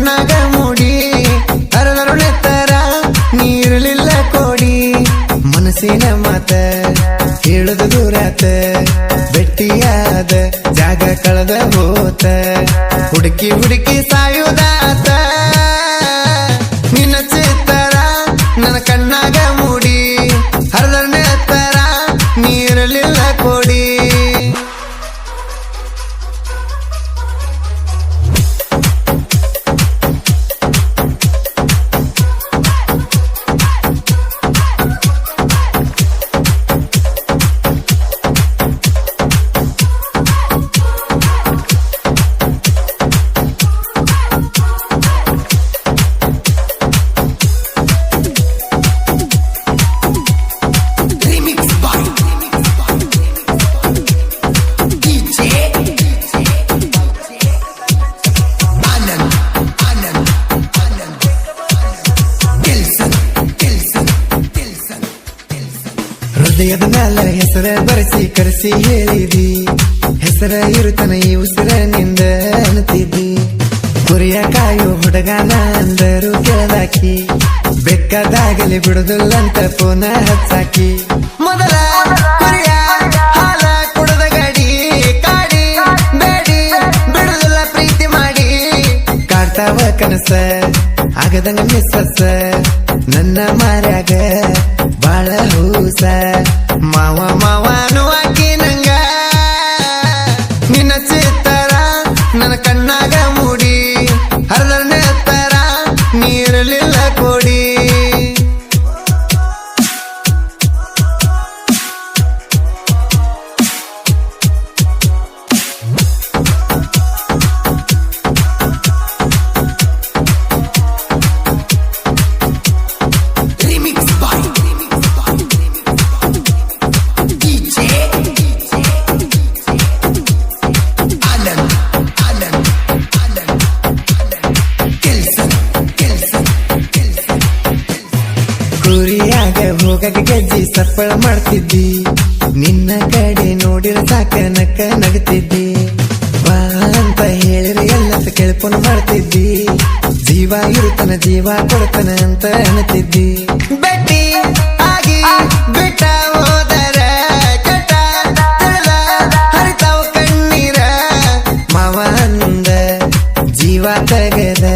ಕಣ್ಣಾಗ ಮೂಡಿ ಹರದರು ನೆತ್ತರ ನೀರಲಿಲ್ಲ ಕೋಡಿ ಮನಸ್ಸಿನ ಮಾತ ಹೇಳುದು ದೂರಾತ ಬೆಟ್ಟಿಯಾದ ಜಾಗ ಕಳೆದ ಹೋತ ಹುಡುಕಿ ಹುಡುಕಿ ಸಾಯುದಾತ ನಿನ್ನ ಚಿತ್ತರ ನನ್ನ ಕಣ್ಣಾಗ ಮೂಡಿ ಹರದರ ನೆತ್ತರ ನೀರಲಿಲ್ಲ ಕೋಡಿ ಹೃದಯದ ಮ್ಯಾಲ ಹೆಸರ ಬರೆಸಿ ಕರೆಸಿ ಹೇಳಿದಿ ಹೆಸರ ಇರುತನ ಈ ಉಸಿರ ನಿಂದ ಅನ್ನುತ್ತಿದ್ದಿ ಕುರಿಯ ಕಾಯು ಹುಡುಗನ ಅಂದರು ಕೇಳದಾಕಿ ಬೆಕ್ಕದಾಗಲಿ ಬಿಡುದಿಲ್ಲಂತ ಪೋನ ಹಚ್ಚಾಕಿ ಮೊದಲ ಕುರಿಯ ಹಾಲ ಕುಡದ ಗಡಿ ಕಾಡಿ ಬೇಡಿ ಬಿಡುದಿಲ್ಲ ಪ್ರೀತಿ ಮಾಡಿ ಕಾಡ್ತಾವ ಕನಸ ಆಗದಂಗ ಮಿಸ್ಸಸ ನನ್ನ ಮಾರ್ಯಾಗ ಬಾಳ ಹೂಸ ಮಾವ ಮಾವ ಅನ್ನುವಾಕಿ ನಂಗ ನಿನ್ನ ಚಿತ್ತರ ನನ್ನ ಕಣ್ಣಾಗ ಮೂಡಿ ಹರದರ ನೆತ್ತರ ನೀರಲಿಲ್ಲ ಕೋಡಿ ಕುರಿಯಾಗ ಹೋಗಕ್ಕೆ ಗೆಜ್ಜಿ ಸಪ್ಪಳ ಮಾಡ್ತಿದ್ದಿ ನಿನ್ನ ಕಡೆ ನೋಡಿರ ಸಾಕ ನಕ್ಕ ನಗತಿದ್ದಿ ಬಾ ಅಂತ ಹೇಳಿದ್ರೆ ಎಲ್ಲ ಕೆಳಪನ ಮಾಡ್ತಿದ್ದಿ ಜೀವ ಇರುತ್ತನ ಜೀವ ಕೊಡ್ತನ ಅಂತ ಅನ್ನತಿದ್ದಿ ಬೆಟ್ಟಿ ಆಗಿ ಬಿಟ್ಟ ಹೋದರ ಕೆಟ್ಟ ತಿಳಿದ ಹರಿತಾವ ಕಣ್ಣೀರ ಮಾವ ಅಂದ ಜೀವ ತೆಗೆದ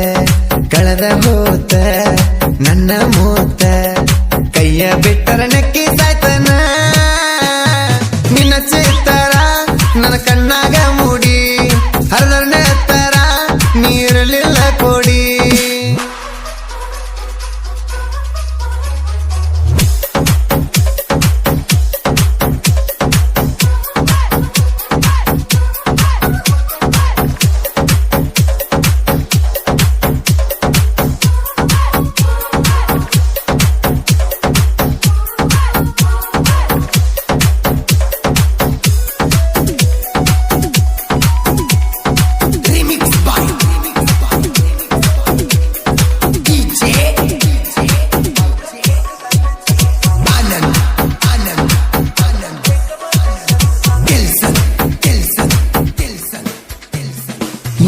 ಕಳೆದ ಹೋತ ನನ್ನ ಮೂತ ಕೈಯ ಬಿಟ್ಟರ ನೆಕ್ಕಿ ಸಾಯ್ತನ ನಿನ್ನ ಚಿತ್ತರ ನನ್ನ ಕಣ್ಣಾಗ ಮೂಡಿ ಹರದರ ನೆತ್ತರ ನೀರಲಿಲ್ಲ ಕೋಡಿ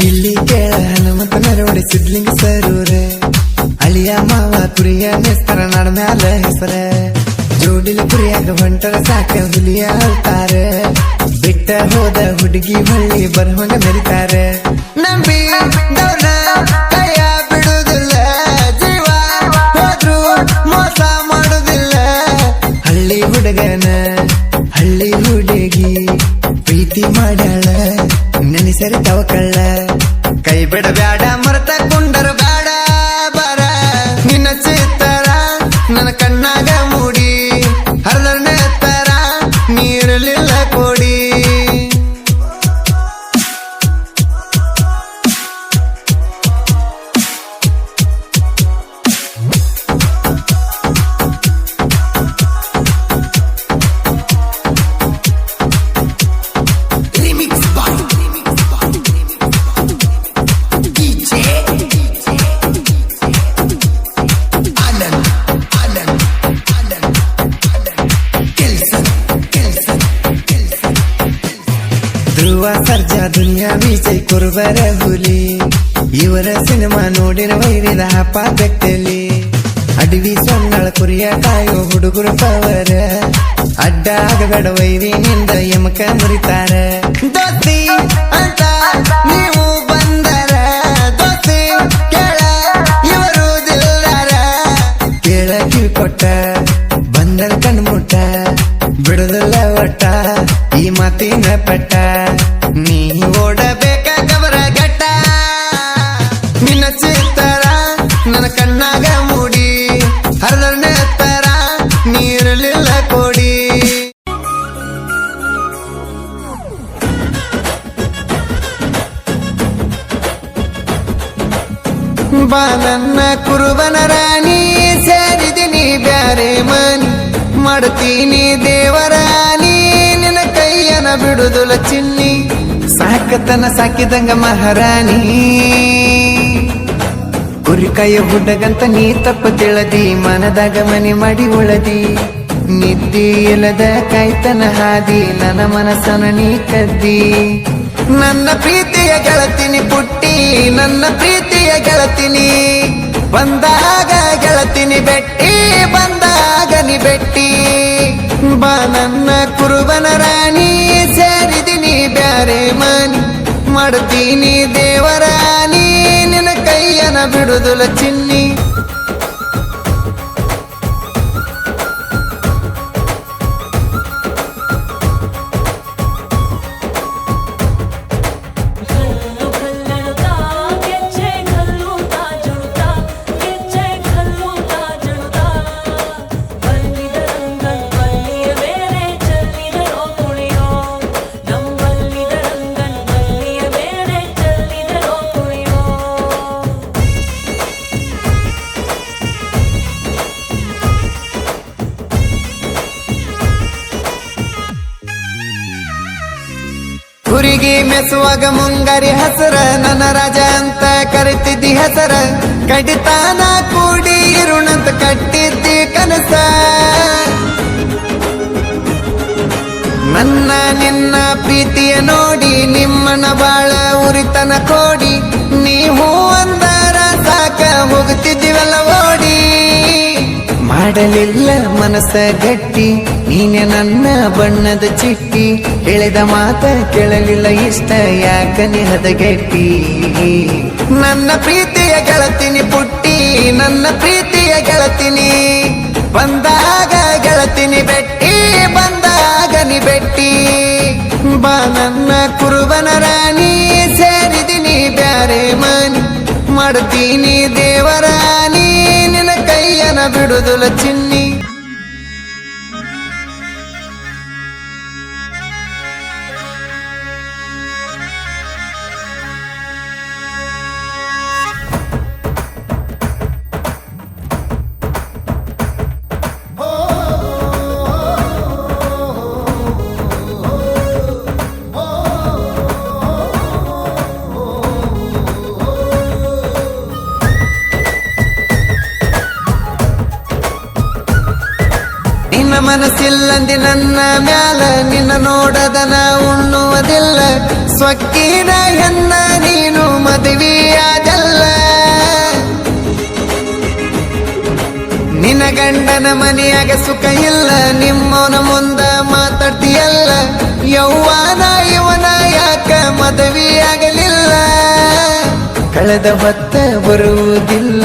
ಇಲ್ಲಿ ಕೇಳ ಹನುಮಂತ ಮೆರವಡಿ ಸಿದ್ಲಿಂಗ ಸರೂರೆ ಅಳಿಯ ಮಾವ ಕುರಿಯ ನೆಸ್ತರ ನಾಡ ಮ್ಯಾಲ ಹೆಸರ ಜೋಡಿಲ ಕುರಿಯಾಗ ಹೊಂಟರ ಸಾಕ ಹುಲಿಯ ಅಳ್ತಾರ ಬಿಟ್ಟ ಹೋದ ಹುಡುಗಿ ಹೊಳ್ಳಿ ಬರುವಂಗ ಮೆರಿತಾರ ನಂಬಿ ದೌರ್ನ ಕೈಯ ಬಿಡುದಿಲ್ಲ ಜೀವ ಹೋದ್ರು ಮೋಸ ಮಾಡುದಿಲ್ಲ ಹಳ್ಳಿ ಹುಡುಗನ ಹಳ್ಳಿ ಹುಡುಗಿ ಪ್ರೀತಿ ಮಾಡ್ಯಾಳ ನೆನೆಸರಿ ತವಕಳ್ಳ ಕೈ ಬಿಡಬ್ಯಾಡ ಮರತ ಕುಂಡರ ಬ್ಯಾಡ ಬರ ನಿನ್ನ ಚಿತ್ತರ ನನ್ನ ಕಣ್ಣಾಗ ಮೂಡಿ ಹರದರ ನೆತ್ತರ ನೀರಲಿಲ್ಲ ಕೋಡಿ ಧ್ರುವ ಸರ್ಜಾ ದುನಿಯಾ ವಿಜಯ್ ಕುರುಬರ ಹುಲಿ ಇವರ ಸಿನಿಮಾ ನೋಡಿನ ವೈರಿದ ಹಪ್ಪ ಬೆಟ್ಟಲಿ ಅಡವಿ ಸೊನ್ನಳ ಕುರಿಯ ಕಾಯೋ ಹುಡುಗರು ಪವರ ಅಡ್ಡ ಆಗಬೇಡ ವೈರಿನಿಂದ ಯಮಕ ಮುರಿತಾರ ದೋಸ್ತಿ ಅಂತ ನೀವು ಬಂದರ ದೋಸ್ತಿ ಕೇಳ ಇವರು ದಿಲ್ಲಾರ ಕೇಳ ಕಿವಿ ಕೊಟ್ಟ ಬಂದರ ಕಣ್ಮುಟ್ಟ ಬಿಡುದಿಲ್ಲ ಒಟ್ಟ ಈ ಮಾತಿನ ಪಟ್ಟ ನೀ ಓಡಬೇಕ ಗಬರ ಗಟ್ಟ ನಿನ್ನ ಚಿತ್ತರ ನನ್ನ ಕಣ್ಣಾಗ ಮೂಡಿ ಹರದನೆ ತರ ನೀರಲಿಲ್ಲ ಕೊಡಿ ಬಾ ನನ್ನ ಕುರುಬನ ರಾಣಿ ಸೇರಿದಿನಿ ಬ್ಯಾರೆ ಮನಿ ಮಾಡ್ತೀನಿ ದೇವರಾಣಿ ನಿನ್ನ ಕೈಯನ ಬಿಡುದುಲ ಚಿನ್ನಿ ಸಾಕತನ ಸಾಕಿದಂಗ ಮಹಾರಾಣಿ ಕುರಿಕಾಯ ಹುಡ್ಡಗಂತ ನೀ ತಪ್ಪು ತಿಳದಿ ಮನದಾಗ ಮನೆ ಮಾಡಿ ಉಳದಿ ನಿದ್ದೆ ಇಲ್ಲದ ಕಾಯ್ತನ ಹಾದಿ ನನ್ನ ಮನಸ್ಸನ ನೀ ಕದ್ದಿ ನನ್ನ ಪ್ರೀತಿಯ ಗೆಳತಿನಿ ಪುಟ್ಟಿ ನನ್ನ ಪ್ರೀತಿಯ ಗೆಳತಿನಿ ಬಂದಾಗ ಗೆಳತಿನಿ ಬೆಟ್ಟಿ ಬಂದಾಗ ನಿ ಬೆಟ್ಟಿ ಬಾ ನನ್ನ ಕುರುಬನ ರಾಣಿ ಸೇರಿದಿನಿ ಬ್ಯಾರೆ ಮನಿ ಮಾಡ್ತೀನಿ ದೇವರಾಣಿ ನಿನ್ನ ಕೈಯನ ಬಿಡುದುಲ ಚಿನ್ನಿ ಕುರಿಗೆ ಮೆಸುವಾಗ ಮುಂಗಾರಿ ಹಸರ ನನ್ನ ರಾಜ ಅಂತ ಕರಿತಿದ್ದಿ ಹೆಸರ ಕಡಿತಾನ ಕೂಡಿ ಇರುಣಂತ ಕಟ್ಟಿದ್ದಿ ಕನಸ ನನ್ನ ನಿನ್ನ ಪ್ರೀತಿಯ ನೋಡಿ ನಿಮ್ಮನ ಬಾಳ ಉರಿತನ ಕೋಡಿ ನೀವು ಅಂದರ ಸಾಕ ಹೋಗುತ್ತಿದ್ದೀವಲ್ಲ ಓಡಿ ಮಾಡಲಿಲ್ಲ ಮನಸ್ಸ ಗಟ್ಟಿ ನೀನೆ ನನ್ನ ಬಣ್ಣದ ಚಿಟ್ಟಿ ಹೇಳಿದ ಮಾತ ಕೇಳಲಿಲ್ಲ ಇಷ್ಟ ಯಾಕ ನಿಹದ ಗಟ್ಟಿ ನನ್ನ ಪ್ರೀತಿಯ ಗೆಳತಿನಿ ಪುಟ್ಟಿ ನನ್ನ ಪ್ರೀತಿಯ ಗೆಳತಿನಿ ಬಂದಾಗ ಗೆಳತಿನಿ ಬೆಟ್ಟಿ ಬಂದಾಗ ನಿ ಬೆಟ್ಟಿ ಬಾ ನನ್ನ ಕುರುಬನ ರಾಣಿ ಸೇರಿದಿನಿ ಬ್ಯಾರೆ ಮನಿ ಮಾಡ್ತೀನಿ ದೇವರಾಣಿ ನಿನ್ನ ಕೈಯನ ಬಿಡುದುಲ ಚಿನ್ನಿ ನಿನ್ನ ಮನಸ್ಸಿಲ್ಲಂದಿ ನನ್ನ ಮ್ಯಾಲ ನಿನ್ನ ನೋಡದನ ಉಣ್ಣುವುದಿಲ್ಲ ಸ್ವಕ್ಕಿನ ಹೆಣ್ಣ ನೀನು ಮದುವೆಯಾಗಲ್ಲ ನಿನ್ನ ಗಂಡನ ಮನೆಯಾಗ ಸುಖ ಇಲ್ಲ ನಿಮ್ಮವನ ಮುಂದ ಮಾತಾಡ್ತಿಯಲ್ಲ ಯೌವನ ಇವನ ಯಾಕ ಮದುವೆಯಾಗಲಿಲ್ಲ ಕಳೆದ ಹೊತ್ತ ಬರುವುದಿಲ್ಲ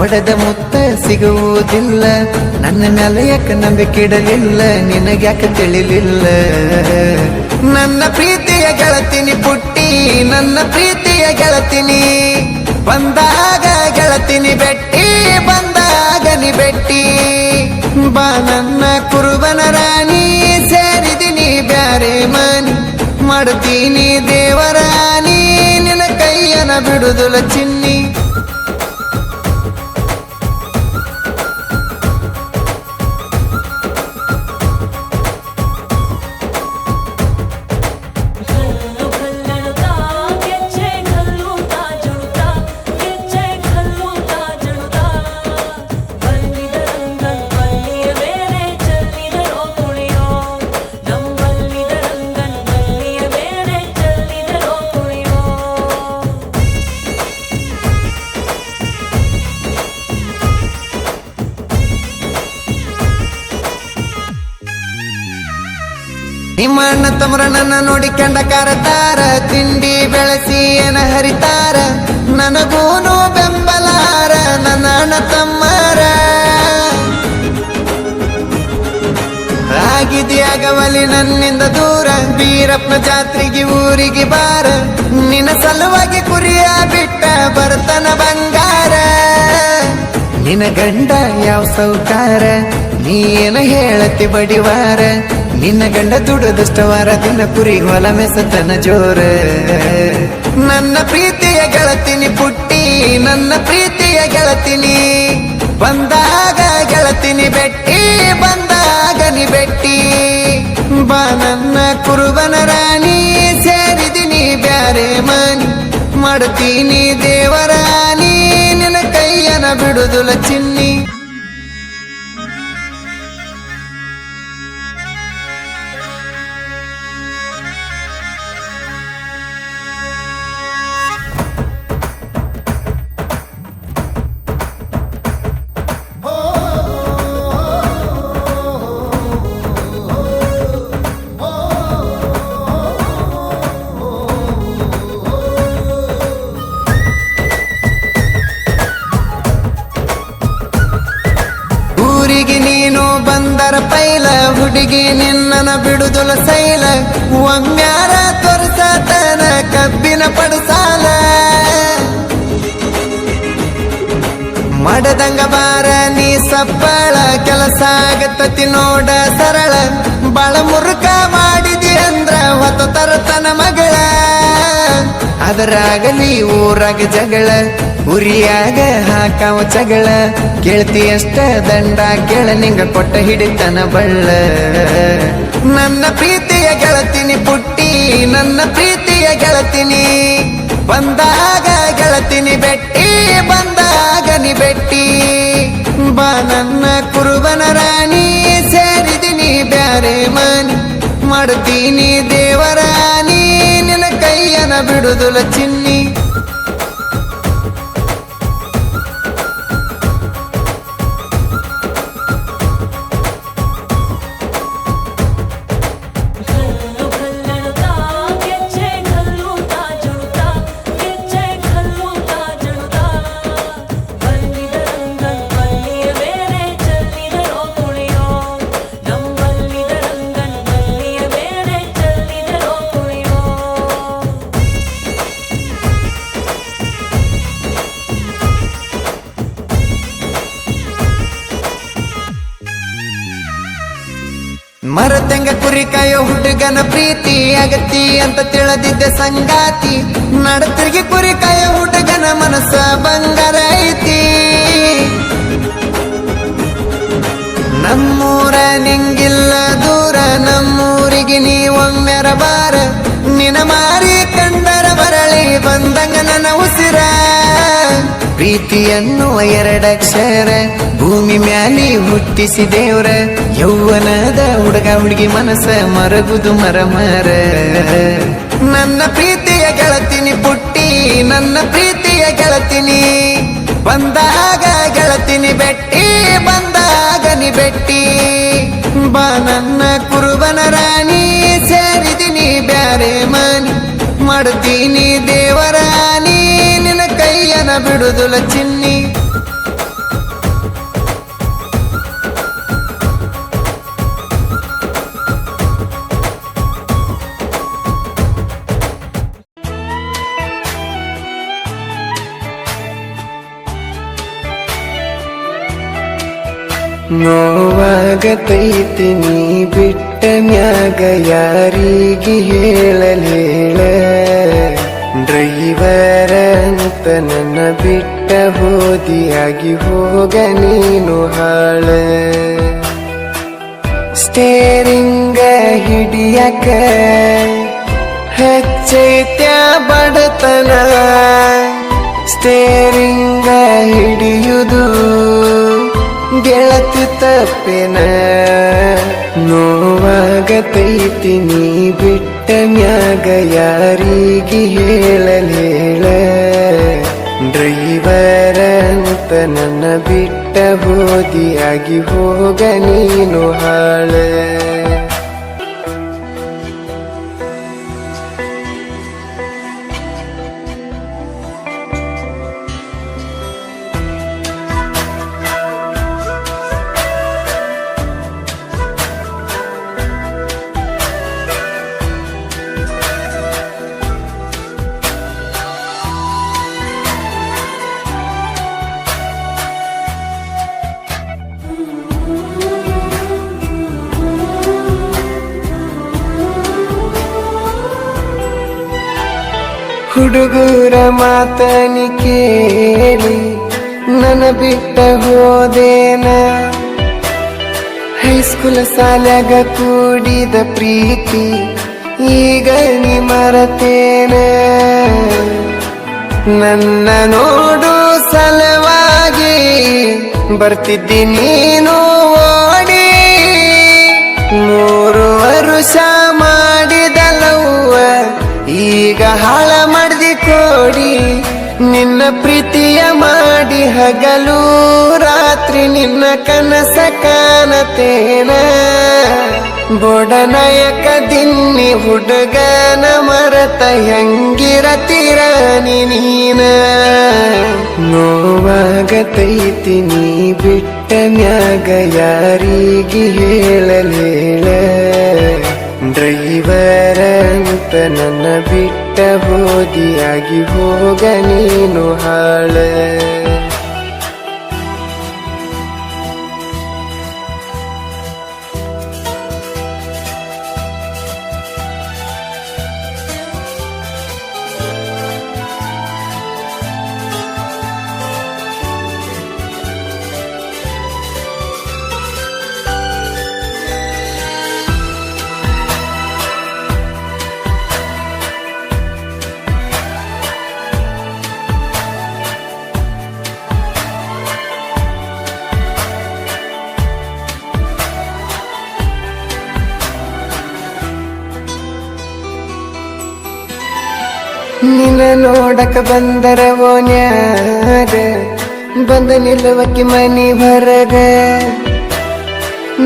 ಒಡೆದ ಮುತ್ತ ಸಿಗುವುದಿಲ್ಲ ನನ್ನ ಮೇಲೆ ಯಾಕೆ ನಂಬಿಕಿಡಲಿಲ್ಲ ನಿನಗ್ಯಾಕೆ ತಿಳಿಲಿಲ್ಲ ನನ್ನ ಪ್ರೀತಿಯ ಗೆಳತಿನಿ ಪುಟ್ಟಿ ನನ್ನ ಪ್ರೀತಿಯ ಗೆಳತಿನಿ ಬಂದಾಗ ಗೆಳತಿನಿ ಬೆಟ್ಟಿ ಬಂದಾಗ ನಿ ಬೆಟ್ಟಿ ಬಾ ನನ್ನ ಕುರುಬನ ರಾಣಿ ಸೇರಿದಿನಿ ಬ್ಯಾರೆ ಮನಿ ಮಾಡ್ತೀನಿ ದೇವರಾಣಿ ನಿನ್ನ ಕೈಯನ ಬಿಡುದುಲ ಚಿನ್ನಿ ನಿಮ್ಮ ಅಣ್ಣ ತಮ್ಮರ ನನ್ನ ನೋಡಿ ಕಂಡ ಕಾರತಾರ, ತಿಂಡಿ ಬೆಳೆಸಿ ಏನ ಹರಿತಾರ, ನನಗೂನು ಬೆಂಬಲಾರ ನನ್ನ ಅಣ್ಣ ತಮ್ಮರ. ಆಗಿದ್ಯಾಗವಲಿ ನನ್ನಿಂದ ದೂರ, ಬೀರಪ್ಪನ ಜಾತ್ರೆಗೆ ಊರಿಗೆ ಬಾರ, ನಿನ್ನ ಸಲುವಾಗಿ ಕುರಿಯ ಬಿಟ್ಟ ಬರ್ತನ ಬಂಗಾರ. ನಿನ್ನ ಗಂಡ ಯಾವ ಸೌಕಾರ, ನೀ ಏನ ಹೇಳತಿ ಬಡಿವಾರ, ನಿನ್ನ ಗಂಡ ದುಡದಷ್ಟವಾರ, ದಿನ ಕುರಿ ಹೊಲ ಮೆಸತನ ಜೋರ. ನನ್ನ ಪ್ರೀತಿಯ ಗೆಳತಿನಿ ಪುಟ್ಟಿ, ನನ್ನ ಪ್ರೀತಿಯ ಗೆಳತಿನಿ, ಬಂದಾಗ ಗೆಳತಿನಿ ಬೆಟ್ಟಿ, ಬಂದಾಗ ನಿ ಬೆಟ್ಟಿ. ಬಾ ನನ್ನ ಕುರುಬನ ರಾಣಿ, ಸೇರಿದಿನಿ ಬ್ಯಾರೆ ಮನಿ, ಮಾಡ್ತೀನಿ ದೇವರಾಣಿ, ನಿನ್ನ ಕೈಯನ ಬಿಡುದುಲ ಚಿನ್ನಿ. ಊರಿಗೆ ನೀನು ಬಂದರ ಪೈಲ, ಹುಡುಗಿ ನಿನ್ನನ ಬಿಡುದುಲ ಸೈಲ, ಒಮ್ಮ್ಯಾರ ತೋರ್ಸತನ ಕಬ್ಬಿನ ಪಡಸಾಲ. ಮಾಡದಂಗ ಬಾರ ನೀ ಸಪ್ಪಳ, ಕೆಲಸ ಆಗತ್ತತಿ ನೋಡ ಸರಳ, ಬಾಳ ಮುರುಕ ಮಾಡಿದಿ ಅಂದ್ರ ಹೊತ್ತ ತರತನ ಮಗಳ. ಅದರಾಗಲಿ ಊರಾಗ ಜಗಳ, ಉರಿಯಾಗ ಹಾಕಾವ ಜಗಳ, ಕೇಳ್ತಿ ಅಷ್ಟ ದಂಡ ಕೇಳ, ನಿಂಗ ಕೊಟ್ಟ ಹಿಡಿತನ ಬಳ್ಳ. ನನ್ನ ಪ್ರೀತಿಯ ಗೆಳತಿನಿ ಪುಟ್ಟಿ, ನನ್ನ ಪ್ರೀತಿಯ ಗೆಳತಿನಿ, ಬಂದಾಗ ಗೆಳತಿನಿ ಬೆಟ್ಟಿ, ಬಂದಾಗ ನಿ ಬೆಟ್ಟಿ. ಬಾ ನನ್ನ ಕುರುಬನ ರಾಣಿ, ಸೇರಿದಿನಿ ಬ್ಯಾರೆ ಮನಿ, ಮಾಡ್ತೀನಿ ದೇವರಾಣಿ, ನಿನ್ನ ಕೈಯನ ಬಿಡುದುಲ ಚಿನ್ನಿ. ಮರತೆಂಗ ಕುರಿ ಕಾಯೋ ಹುಡುಗನ ಪ್ರೀತಿ, ಅಗತಿ ಅಂತ ತಿಳಿದಿದ್ದೆ ಸಂಗಾತಿ, ನಡತಿರ್ಗಿ ಕುರಿ ಕಾಯೋ ಹುಡುಗನ ಮನಸ್ಸ ಬಂಗಾರ ಐತಿ. ನಮ್ಮೂರ ನಿಂಗಿಲ್ಲ ದೂರ, ನಮ್ಮೂರಿಗೆ ನೀ ಒಮ್ಮೆರ ಬಾರ, ನಿನ ಮಾರಿ ಕಂಡರ ಬರಳಿ ಬಂದಂಗ ನನ್ನ ಉಸಿರ. ಪ್ರೀತಿಯನ್ನು ಎರಡಕ್ಷರ, ಭೂಮಿ ಮ್ಯಾಲಿ ಹುಟ್ಟಿಸಿ ದೇವ್ರ, ಯೌವನದ ಹುಡುಗ ಹುಡುಗಿ ಮನಸ್ಸ ಮರಗುದು ಮರಮರ. ನನ್ನ ಪ್ರೀತಿಯ ಗೆಳತಿನಿ ಪುಟ್ಟಿ, ನನ್ನ ಪ್ರೀತಿಯ ಗೆಳತಿನಿ, ಬಂದಾಗ ಗೆಳತಿನಿ ಬೆಟ್ಟಿ, ಬಂದಾಗ ನಿ ಬೆಟ್ಟಿ. ಬಾ ನನ್ನ ಕುರುಬನ ರಾಣಿ, ಸೇರಿದಿನಿ ಬ್ಯಾರೆ ಮನಿ, ಮಾಡ್ತೀನಿ ದೇವರಾಣಿ, ನಿನ್ನ ಕೈಯನ ಬಿಡುದುಲ ಚಿನ್ನಿ. ನೋವಾಗತೈತಿ ನೀ ಬಿಟ್ಟ ಮ್ಯಾಗ ಯಾರಿಗೆ ಹೇಳಲೇಳ, ಡ್ರೈವರ ಅಂತ ನನ್ನ ಬಿಟ್ಟ ಹೋದಿಯಾಗಿ ಹೋಗ ನೀನು ಹಾಳ. ಸ್ಟೇರಿಂಗ ಹಿಡಿಯಕ ಹೆಚ್ಚೈತ್ಯ ಬಡತನ, ಸ್ಟೇರಿಂಗ ಹಿಡಿಯುವುದು ಗೆಳತಿ ತಪ್ಪೆನ. ನೋವಾಗತೈತಿ ನೀ ಬಿಟ್ಟ ಮ್ಯಾಗ ಯಾರಿಗೆ ಹೇಳಲೇಳ, ಡ್ರೈವರ ಅಂತ ನನ್ನ ಬಿಟ್ಟ ಹೋದಿಯಾಗಿ ಹೋಗ ನೀನು ಹಾಳ. ಹುಡುಗರ ಮಾತನಿ ಕೇಳಿ ನನ್ನ ಬಿಟ್ಟ ಹೋದೇನ ಹೈಸ್ಕೂಲ್ ಸಾಲ್ಯಾಗ ಕೂಡಿದ ಪ್ರೀತಿ ಈಗ ನೀ ಮರತೇನ ನನ್ನ ನೋಡು ಸಲವಾಗಿ ಬರ್ತಿದ್ದಿ ನೀನು ಓಡಿ 3 ವರ್ಷ ಮಾಡಿದಲವ್ವ ಈಗ ಹಾಳ ಮಾಡ್ದಿ ಕೋಡಿ ನಿನ್ನ ಪ್ರೀತಿಯ ಮಾಡಿ ಹಗಲು ರಾತ್ರಿ ನಿನ್ನ ಕನಸ ಕಾಣತೇನ ಬೋಡನಾಯಕ ದಿನ್ನಿ ಹುಡುಗನ ಮರತ ಹೆಂಗಿರತಿರ ನೀನ ನೋವಾಗತೈತಿ ನೀ ಬಿಟ್ಟ ಮ್ಯಾಗ ಯಾರಿಗೆ ಹೇಳಲೇಳ ಡ್ರೈವರ ಅಂತ ನನ್ನ ಬಿಟ್ಟ ಹೋದಿಯಾಗಿ ಹೋಗ ನೀನು ಹಾಳ ನಿನ್ನ ನೋಡಕ ಬಂದರ ಓನ್ಯಾಗ ಬಂದ ನಿಲ್ಲುವಕ್ಕೆ ಮನಿ ಹೊರಗ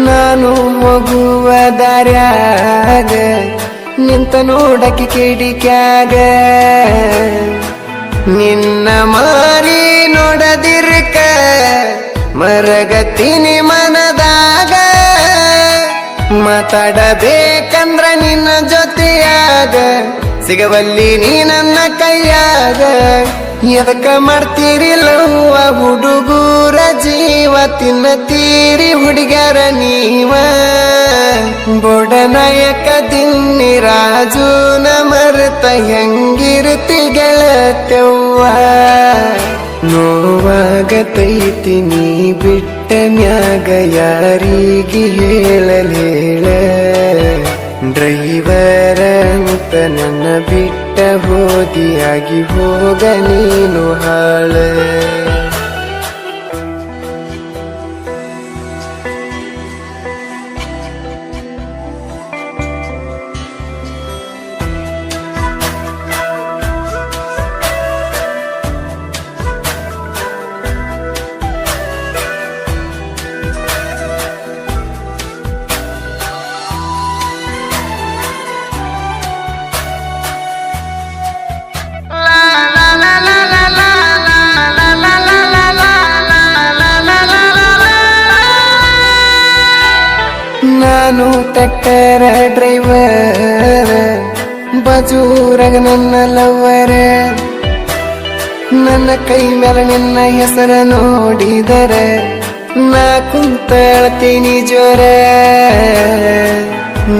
ನಾನು ಹೋಗುವ ದಾರ್ಯಾಗ ನಿಂತ ನೋಡಕ್ಕೆ ಕಿಡಿಕ್ಯಾಗ ನಿನ್ನ ಮಾರಿ ನೋಡದಿರ್ಕ ಮರಗತೀನಿ ಮನದಾಗ ಮಾತಾಡಬೇಕಂದ್ರ ನಿನ್ನ ಜೊತೆಯಾಗ ಸಿಗವಲ್ಲಿ ನೀ ನನ್ನ ಕೈಯಾಗ ಎದಕ್ಕ ಮಾಡ್ತೀರಿಲ್ಲವ್ವ ಹುಡುಗೂರ ಜೀವ ತಿನ್ನತೀರಿ ಹುಡುಗರ ನೀವ ಬೋಡನಾಯಕ ದಿನ್ನಿ ರಾಜುನ ಮರೆತ ಹೆಂಗಿರ್ತಿ ಗೆಳತ್ಯವ್ವ ನೋವಾಗತೈತಿ ನೀ ಬಿಟ್ಟ ಮ್ಯಾಗ ಯಾರಿಗೆ ಹೇಳಲೇಳ ಡ್ರೈವರ ಅಂತ ನನ್ನ ಬಿಟ್ಟ ಹೋದಿಯಾಗಿ ಹೋಗ ನೀನು ಹಾಳ ನಾನು ಟ್ರ್ಯಾಕ್ಟರ್ ಡ್ರೈವರ್ ಬಜೂರಾಗ ನನ್ನ ಲವರ ನನ್ನ ಕೈ ಮೇಲೆ ನಿನ್ನ ಹೆಸರ ನೋಡಿದರ ನಾ ಕುಂತಳ್ತೀನಿ ಜೋರ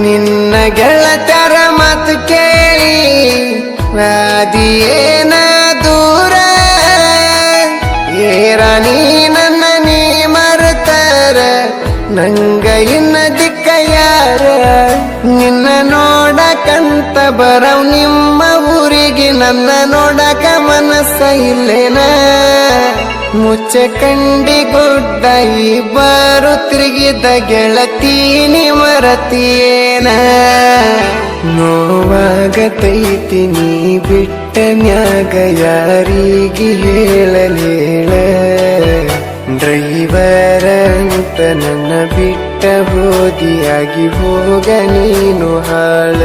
ನಿನ್ನ ಗೆಳತರ ಮಾತು ಕೇಳಿ ವಾದಿಯೇನ ದೂರ ಏರಾಣಿ ನನ್ನ ನೀ ಮರೆತರ ನಂಗ ಇನ್ನ ದಿಕ್ಕ ಯಾರ ನಿನ್ನ ನೋಡಕಂತ ಬರವ್ ನಿಮ್ಮ ಊರಿಗೆ ನನ್ನ ನೋಡಕ ಮನಸ್ಸ ಇಲ್ಲೇನ ಮುಚ್ಚ ಕಂಡಿ ಗುಡ್ಡ ಇಬ್ಬರು ತಿರುಗಿದ ಗೆಳತೀನಿ ಮರತಿಯೇನ ನೋವಾಗತೈತಿ ನೀ ಬಿಟ್ಟ ಮ್ಯಾಗ ಯಾರಿಗೆ ಹೇಳಲೇಳ ಡ್ರೈವರ ಅಂತ ನನ್ನ ಬಿಟ್ಟ ಹೋದಿಯಾಗಿ ಹೋಗ ನೀನು ಹಾಳ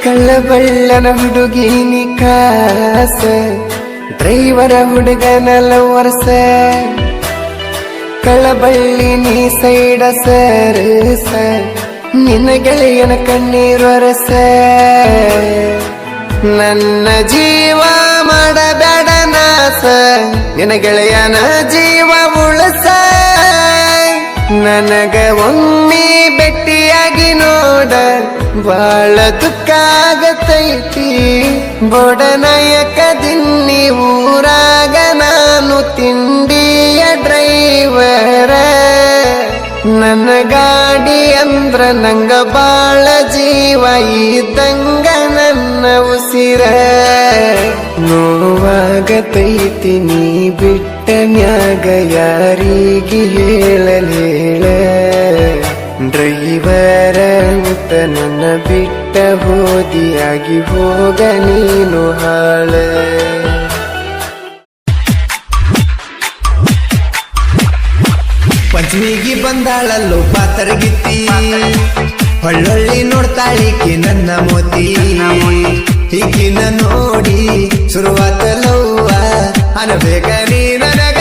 ಕಳ್ಳಬಳ್ಳನ ಹುಡುಗಿನಿ ಕಾಸ ಡ್ರೈವರ ಹುಡುಗನಲ್ಲ ವರ್ಷ ಕಳ್ಳಬಳ್ಳಿ ನೀ ಸೈಡ ಸರಸ ನಿನ್ನ ಗೆಳೆಯನ ಕಣ್ಣೀರೊರಸ ನನ್ನ ಜೀವ ಮಾಡಬೇಡ ನಾಸ ನಿನ್ನ ಗೆಳೆಯನ ಜೀವ ಉಳಸ ನನಗ ಒಮ್ಮೆ ಭೆಟ್ಟಿಯಾಗಿ ನೋಡ ಬಾಳ ದುಃಖ ಆಗತೈತಿ ಬೊಡನಾಯಕದಿನ್ನಿ ಊರಾಗ ನಾನು ತಿಂಡಿಯ ಡ್ರೈವರ ನನ್ನ ಗಾಡಿ ಅಂದ್ರ ನಂಗ ಬಾಳ ಜೀವ ಇದ್ದಂಗ ನನ್ನ ಉಸಿರ ನೋವಾಗತೈತಿ ನೀ ಬಿಟ್ಟ ನ್ಯಾಗ ಯಾರಿಗೆ ಹೇಳಲೇಳ ಡ್ರೈವರ ಅಂತ ನನ್ನ ಬಿಟ್ಟ ಹೋದಿಯಾಗಿ ಹೋಗ ನೀನು ಹಾಳ ಪಂಚಮಿಗಿ ಬಂದಾಳಲ್ಲೋ ಪಾತರಗಿತ್ತಿ ಹೊಳ್ಳೊಳ್ಳಿ ನೋಡ್ತಾಳಿಕಿ ನನ್ನ ಮೋತಿ ಈಕಿನ ನೋಡಿ ಶುರುವಾತಲವ್ವ ಅನಬೇಕ ನೀ ನನಗ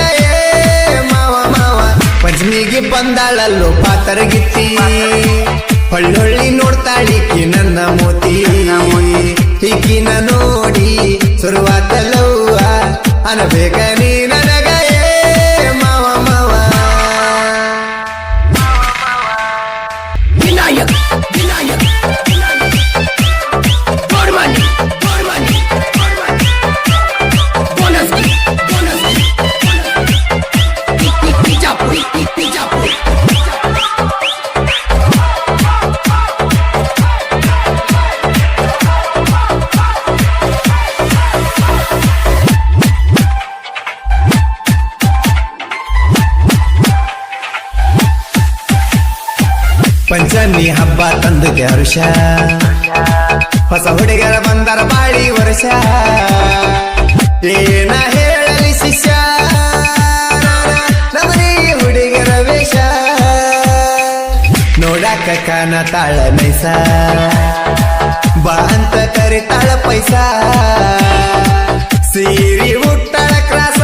ಮಾವ ಮಾವ ಪಂಚಮಿಗಿ ಬಂದಾಳಲ್ಲೋ ಪಾತರಗಿತ್ತಿ ಹೊಳ್ಳೊಳ್ಳಿ ನೋಡ್ತಾಳಿಕಿ ನನ್ನ ಮೋತಿ ಈಕಿನ ನೋಡಿ ಶುರುವಾತಲವ್ವ ಅನಬೇಕ ನೀ ನನಗ ಮಾವ ಮಾವ ಪಂಚಮಿ ಹಬ್ಬ ತಂದಕ್ಕೆ ಹರುಷ ಹೊಸ ಹುಡುಗರ ಬಂದರ ಬಾಳಿ ವರ್ಷ ಏನ ಹೇಳಲಿ ಶಿಷ್ಯ ನಮನಿ ಹುಡುಗರ ವೇಷ ನೋಡಾಕ ಕಾನ ತಾಳ ನೈಸ ಬಾ ಅಂತ ಕರಿತಾಳ ಪೈಸಾ ಸೀರಿ ಹುಟ್ಟಳ ಕ್ರಾಸ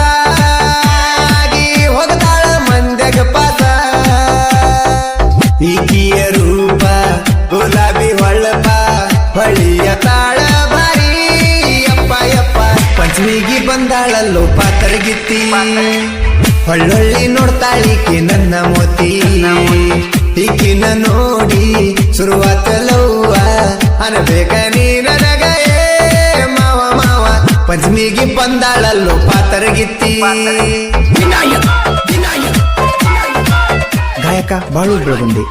ಆಗಿ ಹೋಗತಾಳ ಮಂದ್ಯಾಗ ಪಾಸ ಈಕಿಯ ರೂಪ ಗುಲಾಬಿ ಹೊಳ್ಳಪ ಹೊಳಿಯ ತಾಳ ಬಾರಿ ಯಪ್ಪ ಯಪ್ಪ ಪಂಚಮಿಗಿ ಬಂದಾಳಲ್ಲೋ ಪಾತರಗಿತ್ತಿ ಹೊಳ್ಳೊಳ್ಳಿ ನೋಡ್ತಾಳಿಕಿ ನನ್ನ ಮೋತಿ ಈಕಿನ ನೋಡಿ ಶುರುವಾತಲವ್ವ ಅನಬೇಕ ನೀ ನನಗ ಮಾವ ಮಾವ ಪಂಚಮಿಗಿ ಬಂದಾಳಲ್ಲೋ ಪಾತರಗಿತ್ತಿ ಗಾಯಕ ಬಾಳು ಬೆಳಗುಂಡಿ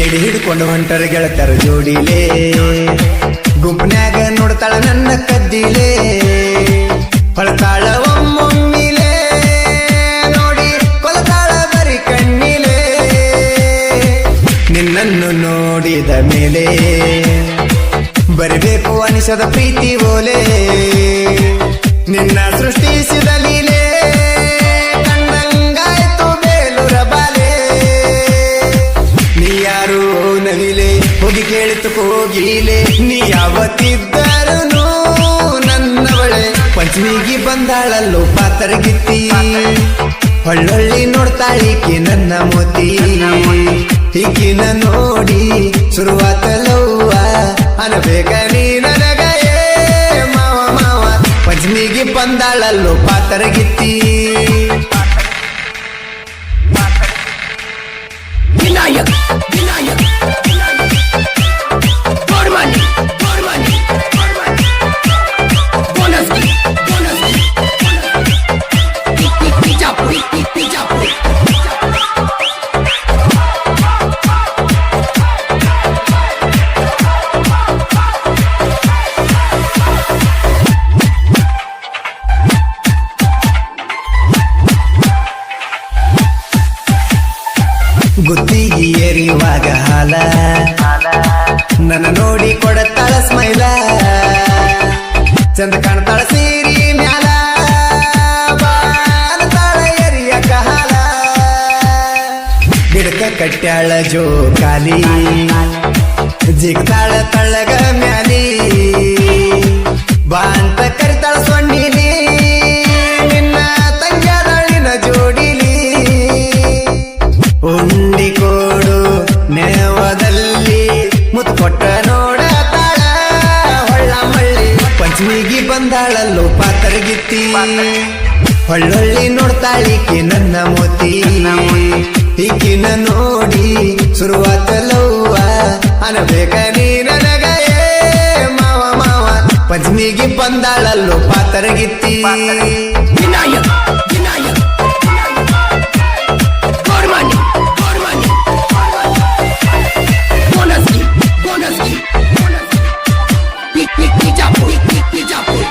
ಎಡಿ ಹಿಡ್ಕೊಂಡು ಹೊಂಟರ ಗೆಳತರ ಜೋಡಿಲೇ ಗುಂಪನ್ಯಾಗ ನೋಡ್ತಾಳ ನನ್ನ ಕದ್ದಿಲೇ ಹೊಳತಾಳ ಒಮ್ಮೊಮ್ಮಿಲೇ ನೋಡಿ ಕೊಲತಾಳ ಬರಿ ಕಣ್ಣಿಲೇ ನಿನ್ನನ್ನು ನೋಡಿದ ಮೇಲೆ ಬರಬೇಕು ಅನಿಸದ ಪ್ರೀತಿ ಓಲೆ ನಿನ್ನ ಸೃಷ್ಟಿಸಿದ ಲೀಲೆ ಕಣ್ಣಂಗಾಯ್ತು ಬೇಲೂರ ಬಾಲೆ ನೀ ಯಾರು ನವಿಲೆ ಹೋಗಿ ಕೇಳಿತು ಕೋಗಿಲೆ ನೀ ಯಾವತ್ತಿದ್ದರು ನನ್ನವಳೆ ಪಂಚಮಿಗಿ ಬಂದಾಳಲ್ಲೋ ಪಾತರಗಿತ್ತಿ ಹೊಳ್ಳೊಳ್ಳಿ ನೋಡ್ತಾಳಿಕಿ ನನ್ನ ಮೋತಿ ಈಕಿನ ನೋಡಿ ಶುರುವಾತಲವ್ವ ಅನಬೇಕ ನೀ ನನಗ ಮಾವ ಮಾವ ಪಂಚಮಿಗಿ ಬಂದಾಳಲ್ಲೋ ಪಾತರಗಿತ್ತಿ ವಿನಾಯಕ್ ವಿನಾಯಕ್ ಗುತ್ತಿಗೆ ಏರಿಯುವಾಗ ಹಾಲ ನನ್ನ ನೋಡಿ ಕೊಡತಾಳ ಸ್ಮೈಲ ಚಂದ ಕಾಣ್ತಾಳ ಸೀರಿ ಮ್ಯಾಲ ಬಾಳ್ತಾಳ ಎರಿಯಕ ಹಾಲ ಗಿಡಕ ಕಟ್ಯಾಳ ಜೋಕಾಲಿ ಜಿಗ್ತಾಳ ತಳ್ಳಗ ಮ್ಯಾಲಿ ಬಾ ಅಂತ ಕರಿತಾಳ ಸೊಣ್ಣಿಲಿ ನಿನ್ನ ತಂಗ್ಯಾದಳಿನ ಜೋಡಿಲಿ ಉಂಡಿ ಕೋಡು ನೇವದಲ್ಲಿ ಮುತ್ತು ಕೊಟ್ಟ ನೋಡತಾಳ ಹೊಳ್ಳ ಮಳ್ಳಿ ಪಂಚಮಿಗಿ ಬಂದಾಳಲ್ಲೋ ಪಾತರಗಿತ್ತಿ ಹೊಳ್ಳೊಳ್ಳಿ ನೋಡ್ತಾಳಿಕೆ ನನ್ನ ಮೋತಿ ಈಕಿನ ನೋಡಿ ಶುರುವಾತಲವ್ವ ಅನಬೇಕ ನೀ ನನಗ ಏ ಮಾವ ಮಾವ ಪಂಚಮಿಗಿ ಬಂದಾಳಲ್ಲೋ ಪಾತರಗಿತ್ತಿ ವಿನಾಯಕ ವಿನಾಯಕ ಗೋರ್ಮಾನಿ ಗೋರ್ಮಾನಿ ಬೋನಸ್ಗಿ ಬೋನಸ್ಗಿ ಬಿಜಾಪುರ್ ಬಿಜಾಪುರ್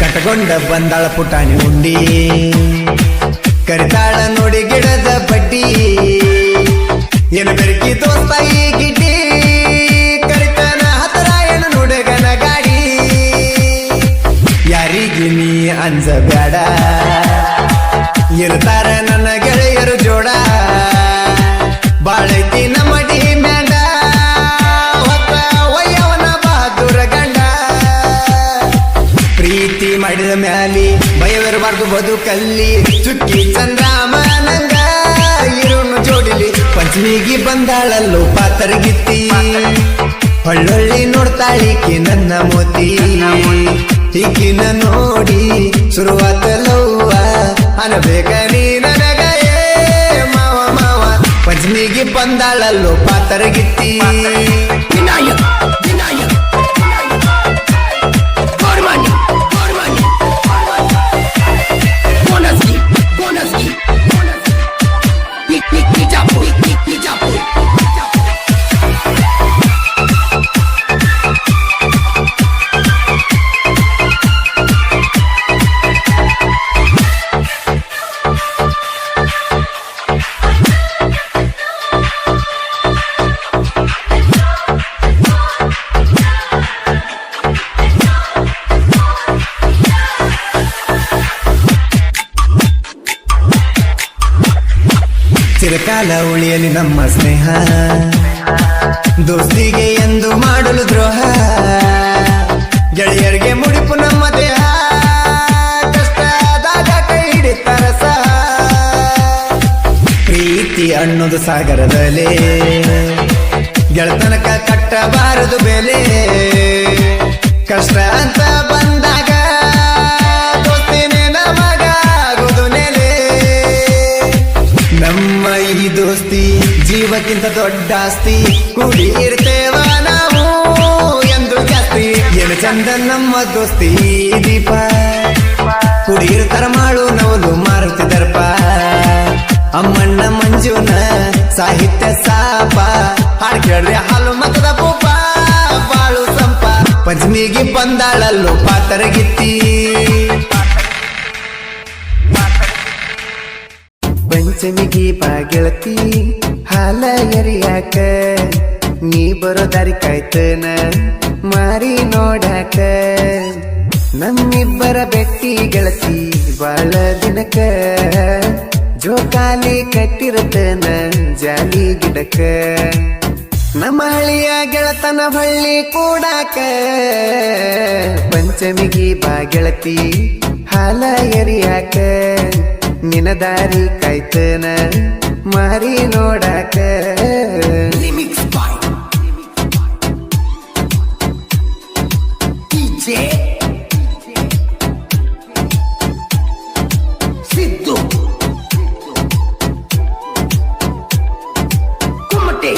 ಕಟಗೊಂಡ ಬಂದಾಳ ಪುಟಾಣಿ ಉಂಡಿ ಕರಿತಾಳ ನೋಡಿ ಗಿಡದ ಬಡ್ಡಿ ಏನು ಬೆರಕಿ ದೋಸ್ತ ಈ ಗಿಡ್ಡಿ ಕರಿತಾನ ಹತರಾಯಣ ನುಡುಗನ ಗಾಡಿ ಯಾರಿಗೆ ನೀ ಅಂಜಬ್ಯಾಡ ಇರ್ತಾರ ನನ್ನ ಗೆಳೆಯರು ಜೋಡ ಬಾಳೈತಿ ನಮ್ಮ ಡಿ ಮ್ಯಾಂಡ ಹೊತ್ತ ಒಯ್ಯವನ ಬಹದ್ದೂರ ಗಂಡ ಪ್ರೀತಿ ಮಾಡಿದ ಮ್ಯಾಲಿ ಭಯವಿರಬಾರ್ದು ಬದುಕಲ್ಲಿ ಚುಕ್ಕಿ ಚಂದ್ರಾಮನಂಗ ಇರುನು ಜೋಡಿಲಿ ಪಂಚಮಿಗಿ ಬಂದಾಳಲ್ಲೋ ಪಾತರಗಿತ್ತಿ ಹೊಳ್ಳೊಳ್ಳಿ ನೋಡ್ತಾಳಿಕೆ ನನ್ನ ಮೋತಿ ಈಕಿನ ನೋಡಿ ಶುರುವಾತಲವ್ವ ಅನಬೇಕ ನೀ ನನಗ ಏ ಮಾವ ಮಾವ ಪಂಚಮಿಗಿ ಬಂದಾಳಲ್ಲೋ ಪಾತರಗಿತ್ತಿ ವಿನಾಯಕ ವಿನಾಯಕ ಗೋರ್ಮಾನಿ ಗೋರ್ಮಾನಿ ಬೋನಸ್ಗಿ ಬೋನಸ್ಗಿ ಬಿಜಾಪುರ್ ಬಿಜಾಪುರ್ ಚಿರಕಾಲ ಉಳಿಯಲಿ ನಮ್ಮ ಸ್ನೇಹ ದೋಸ್ತಿಗೆ ಎಂದು ಮಾಡಲು ದ್ರೋಹ ಗೆಳೆಯರಿಗೆ ಮುಡಿಪು ನಮ್ಮ ದೇಹ ಕಷ್ಟದಾಗ ಕೈ ಹಿಡಿತಾರ ಸಹ ಪ್ರೀತಿ ಅನ್ನೋದು ಸಾಗರದಲೇ ಗೆಳತನಕ ಕಟ್ಟಬಾರದು ಬೆಲೆ ಕಷ್ಟ ಅಂತ ಬಂದಾಗ ದೋಸ್ತಿನೇ ನಮಗ ಆಗೋದು ನೆಲೆ ನಮ್ಮ ಈ ದೋಸ್ತಿ ಜೀವಕ್ಕಿಂತ ದೊಡ್ಡ ಆಸ್ತಿ ಕೂಡಿ ಇರ್ತೇವ ನಾವು ಎಂದು ಜಾಸ್ತಿ ಏನು ಚಂದ ನಮ್ಮ ದೋಸ್ತಿ ದೀಪ ಕೂಡಿ ಇರ್ತಾರ ಮಾಡು ನವಲು ಮಾರುತಿ ದರ್ಪ ಅಮ್ಮಣ್ಣ ಮಂಜುನ ಸಾಹಿತ್ಯ ಸಾಪ ಹಾಡು ಕೇಳ್ರಿ ಹಾಲು ಮತದ ಪೂಪ ಬಾಳು ಸಂಪ ಪಂಚಮಿಗಿ ಬಂದಾಳಲ್ಲೋ ಪಾತರಗಿತ್ತಿ ಪಂಚಮಿಗಿ ಬಾಗೆಳತಿ ಹಾಲ ಎರಿಯಾಕ ನೀ ಬರೋ ದಾರಿ ಕಾಯ್ತನ ಮಾರಿ ನೋಡಾಕ ನಮ್ಮಿಬ್ಬರ ಬೆಟ್ಟಿ ಗೆಳತಿ ಬಾಳ ದಿನಕ ಜೋಕಾಲಿ ಕಟ್ಟಿರತನ ಜಾಲಿ ಗಿಡಕ ನಮ್ಮ ಹಳಿಯ ಗೆಳತನ ಬಳ್ಳಿ ಕೂಡಾಕ ಪಂಚಮಿಗಿ ಬಾಗೆಳತಿ ಹಾಲ ಎರಿಯಾಕ ನಿನ ದಾರಿ ಕಾಯ್ತನ ಮಾರಿ ನೋಡಾಕ ರಿಮಿಕ್ಸ್ ಬಾಯ್ ಡಿಜೆ ಸಿದ್ದು ಕುಮಟೆ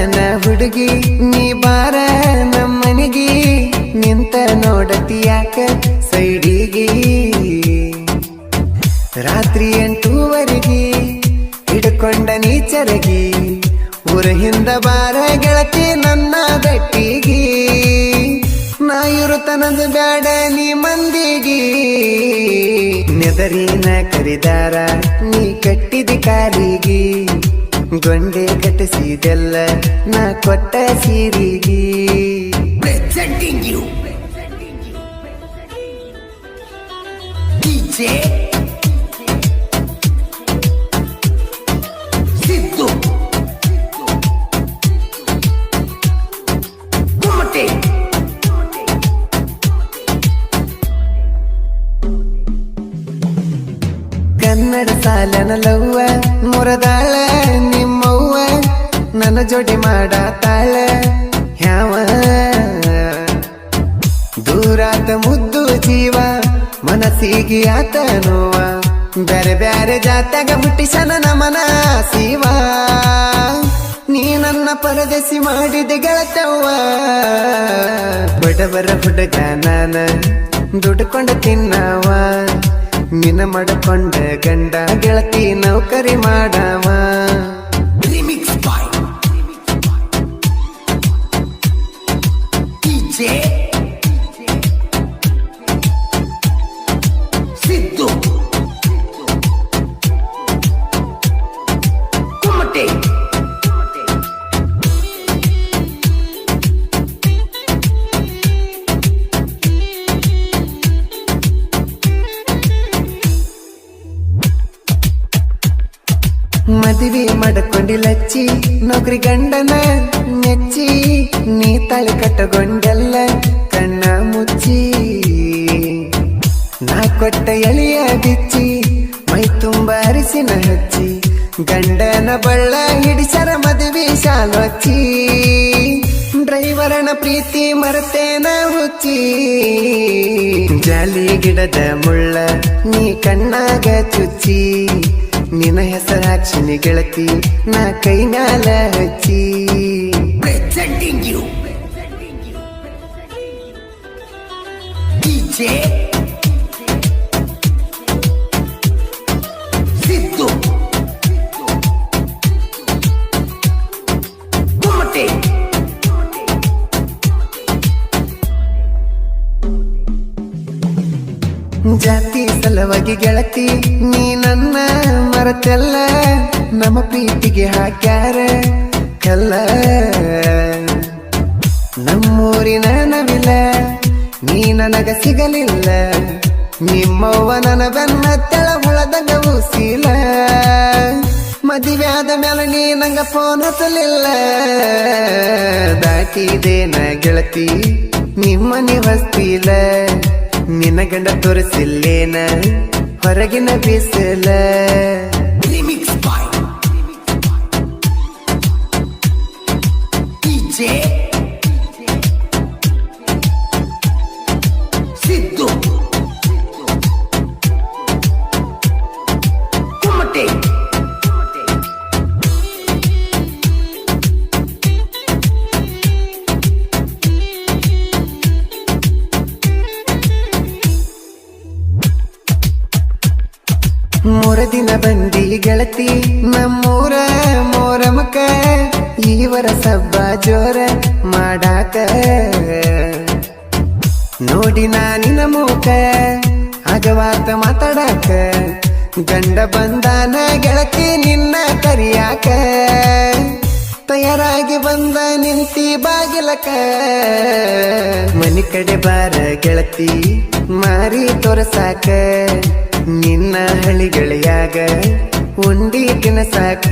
ನನ್ನ ಹುಡುಗಿ ನೀ ಬಾರ ನಮ್ಮನಿಗಿ ನಿಂತ ನೋಡತಿಯಾಕ ಸೈಡಿಗಿ ರಾತ್ರಿ 8 ಹಿಡ್ಕೊಂಡ ನೀ ಚರಗಿ ಊರ ಹಿಂದ ಬಾರ ಗೆಳತಿ ನನ್ನ ಗಟ್ಟಿಗಿ ನಾ ಇರುತ್ತನದ ಬ್ಯಾಡ ನೀ ಮಂದಿಗಿ ನೆದರಿನ ಕರಿದಾರ ನೀ ಕಟ್ಟಿದಿ ಕಾಲಿಗಿ ಗೊಂಡೆ ಕಟ್ಟಿಸಿದೆಲ್ಲ ನಾ ಕೊಟ್ಟ ಸೀರಿಗಿ Presenting you DJ Siddu Kumate Kannada ಸಾಲನ ಲವ್ವ ಮುರದಾಳ ನಿಮ್ಮವ್ವ ನನ್ನ ಜೋಡಿ ಮಾಡಾತಾಳ ಹ್ಯಾವ ದೂರಾತ ಮುದ್ದು ಜೀವ ಮನಸ್ಸಿಗೆ ಆತ ನೋವ ಬ್ಯಾರೆ ಬ್ಯಾರೆ ಜಾತ್ಯಾಗ ಹುಟ್ಟಿಸನ ನಮನ ಶಿವ ನೀ ನನ್ನ ಪರದೇಸಿ ಮಾಡಿದ ಗೆಳತವ್ವ ಬಡವರ ಹುಡುಗ ನಾನ ದುಡ್ಕೊಂಡ ತಿನ್ನವ ನಿನ್ನ ಮಡಕೊಂಡ ಗಂಡ ಗೆಳತಿ ನೌಕರಿ ಮಾಡವ Remix by DJ Siddu Kumate ಮದುವೆ ಮಾಡಕೊಂಡಿಲ್ಲಚ್ಚಿ ನೌಕರಿ ಗಂಡನ ನೆಚ್ಚಿ ನೀ ತಾಳಿ ಕಟ್ಟಗೊಂಡೆಲ್ಲ ಕಣ್ಣ ಮುಚ್ಚಿ ನಾ ಕೊಟ್ಟ ಎಳೆಯ ಬಿಚ್ಚಿ ಮೈ ತುಂಬ ಅರಿಸಿನ ಹಚ್ಚಿ ಗಂಡನ ಬಳ್ಳ ಹಿಡಿಸರ ಮದುವೆ ಶಾಲೊಚ್ಚಿ ಡ್ರೈವರನ ಪ್ರೀತಿ ಮರತೇನ ಹುಚ್ಚಿ ಜಾಲಿ ಗಿಡದ ಮುಳ್ಳ ನೀ ಕಣ್ಣಾಗ ಚುಚ್ಚಿ ನಿನ್ನ ಹೆಸರಾಕ್ಷಿನಿ ಗೆಳತಿ ನಾ ಕೈ ಮ್ಯಾಲ ಹಚ್ಚಿ Presenting you DJ Siddu Kumate ಜಾತಿ ಸಲುವಾಗಿ ಗೆಳತಿ ನೀ ನನ್ನ ಮರತೆಲ್ಲ ನಮ್ಮ ಪ್ರೀತಿಗೆ ಹಾಕ್ಯಾರ ಕಲ್ಲ ನಮ್ಮೂರಿನ ನವಿಲ ನೀ ನನಗ ಸಿಗಲಿಲ್ಲ ನಿಮ್ಮವ್ವ ನನ್ನ ಬೆನ್ನ ತೆಳ ಹುಳದಂಗ ಉಸಿಲ ಮದುವೆ ಆದ ಮೇಲೆ ನೀ ನಂಗ ಫೋನ್ ಹಚ್ಚಲಿಲ್ಲ ದಾಟಿದೇನ ಗೆಳತಿ ನಿಮ್ಮನಿ ಹೊಸ್ತಿಲ ನಿನ್ನ ಗಂಡ ತೋರಿಸಿಲ್ಲೇನ ಹೊರಗಿನ ಬೀಸಲ Remix by DJ Siddu Kumate ಮೂರ ದಿನ ಬಂದಿ ಗೆಳತಿ ನಮ್ಮೂರ ಮೋರಮಕ ಈವರ ಸಬ್ಬ ಜೋರ ಮಾಡಾಕ ನೋಡಿ ನಾನಿನ ಮೂಕ ಆಗವಾತ ಮಾತಾಡಾಕ ಗಂಡ ಬಂದಾನ ಗೆಳತಿ ನಿನ್ನ ಕರಿಯಾಕ ತಯಾರಾಗಿ ಬಂದ ನಿಂತಿ ಬಾಗಿಲಕ ಮನಿ ಕಡೆ ಬಾರ ಗೆಳತಿ ಮಾರಿ ತೋರಸಾಕ ನಿನ್ನ ಹಳಿಗಳಿಯಾಗ ಉಂಡಿ ತಿನಸಾಕ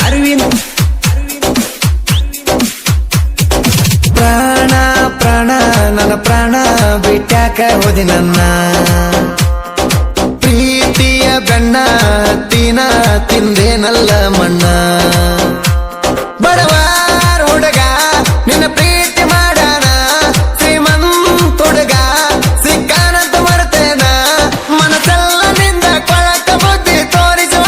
ಅರವಿಂದ್ ಪ್ರಾಣ ಪ್ರಾಣ ನನ್ನ ಪ್ರಾಣ ಬಿಟ್ಟಾಕ ಹೋದಿ ನನ್ನ ಪ್ರೀತಿಯ ಬೆಣ್ಣ ತಿನ ತಿಂದೇನಲ್ಲ ಮಣ್ಣ ಬಡವಾರ ಹುಡುಗ ನಿನ್ನ ಪ್ರೀತಿ ಮಾಡಾನ ಶ್ರೀಮಂತ ಹುಡುಗ ಸಿಕ್ಕಾನಂತ ಮರ್ತೇನ ಮನಸ್ಸೆಲ್ಲ ನಿಂದ ಕೊಳಕ ಬುದ್ಧಿ ತೋರಿಸುವ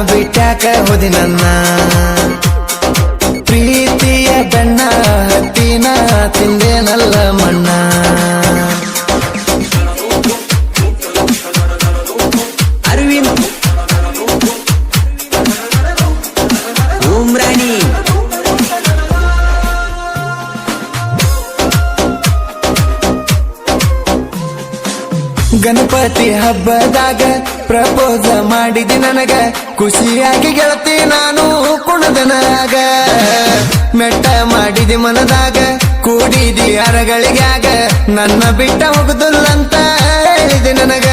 ಬಿಟ್ಟಾಕ ಹೋದಿ ನನ್ನ ಪ್ರೀತಿಯ ಬೆಣ್ಣ ಹತ್ತಿನ ತಿಂದೇನಲ್ಲ ಮಣ್ಣ ಅರವಿಂದ್ ಉಮ್ರಾಣಿ ಗಣಪತಿ ಹಬ್ಬದಾಗ ಪ್ರಪೋಸ ಮಾಡಿದಿ ನನಗ ಖುಷಿಯಾಗಿ ಗೆಳತಿ ನಾನು ಕುಣದನಾಗ ಮೆಟ್ಟ ಮಾಡಿದಿ ಮನದಾಗ ಕೂಡಿದಿ ಅರಗಳಿಗಾಗ ನನ್ನ ಬಿಟ್ಟ ಹೋಗುದಿಲ್ಲಂತ ಹೇಳಿದಿ ನನಗ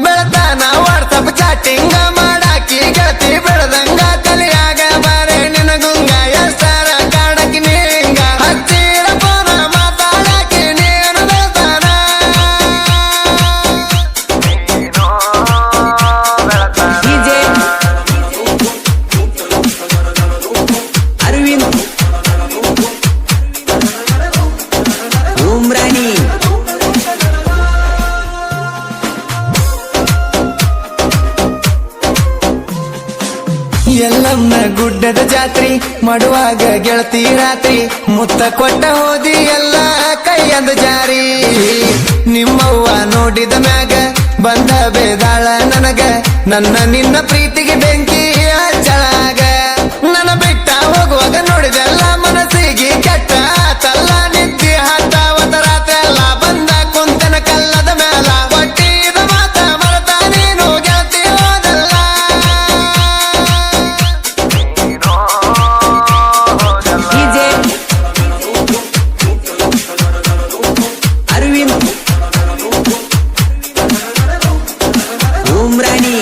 ಬೆಳತಾನ ವಾಟ್ಸಪ್ ಚಾಟಿಂಗ ಮಾಡಾಕಿ ಗೆಳತಿ ಬೆಳದಂಗ ತಲೆಯಾಗ ಬಾರೆ ನಿನಗುಂಗ ಎಷ್ಟರ ಕಾಡಕಿ ನೀಂಗ ಹಚ್ಚಿರ ಫೋನ ಮಾತಾಡಕಿ ನೀನು ಬೆಳತಾನ ಡಿಜೆ ಅರವಿಂದ್ ಉಮ್ರಾಣಿ ಎಲ್ಲಮ್ಮ ಗುಡ್ಡದ ಜಾತ್ರಿ ಮಾಡುವಾಗ ಗೆಳತಿ ರಾತ್ರಿ ಮುತ್ತ ಕೊಟ್ಟ ಹೋದಿ ಎಲ್ಲ ಕೈಯಂದ ಜಾರಿ ನಿಮ್ಮವ್ವ ನೋಡಿದ ಮ್ಯಾಗ ಬಂದ ಬೇದಾಳ ನನಗ ನನ್ನ ನಿನ್ನ ಪ್ರೀತಿಗೆ ಬೆಂಕಿ ಹಚ್ಚಳಾಗ ನನ್ನ ಬಿಟ್ಟ ಹೋಗುವಾಗ ನೋಡಿದೆಲ್ಲ ಮನಸ್ಸಿಗೆ ಕೆಟ್ಟ ತಲ್ಲ ನಿದ್ದೆ ಹತ್ತಾವತ ರಾತ್ರೆಲ್ಲ ಬಂದ ಕುಂತನ ಕಲ್ಲದ ಮೇಲ ಒಟ್ಟಿದ ಮಾತ ಮರತ ನೀನು ಗೆಳತಿ ಹೋದಲ್ಲ ಡಿಜೆ ಅರವಿಂದ್ ಉಮ್ರಾಣಿ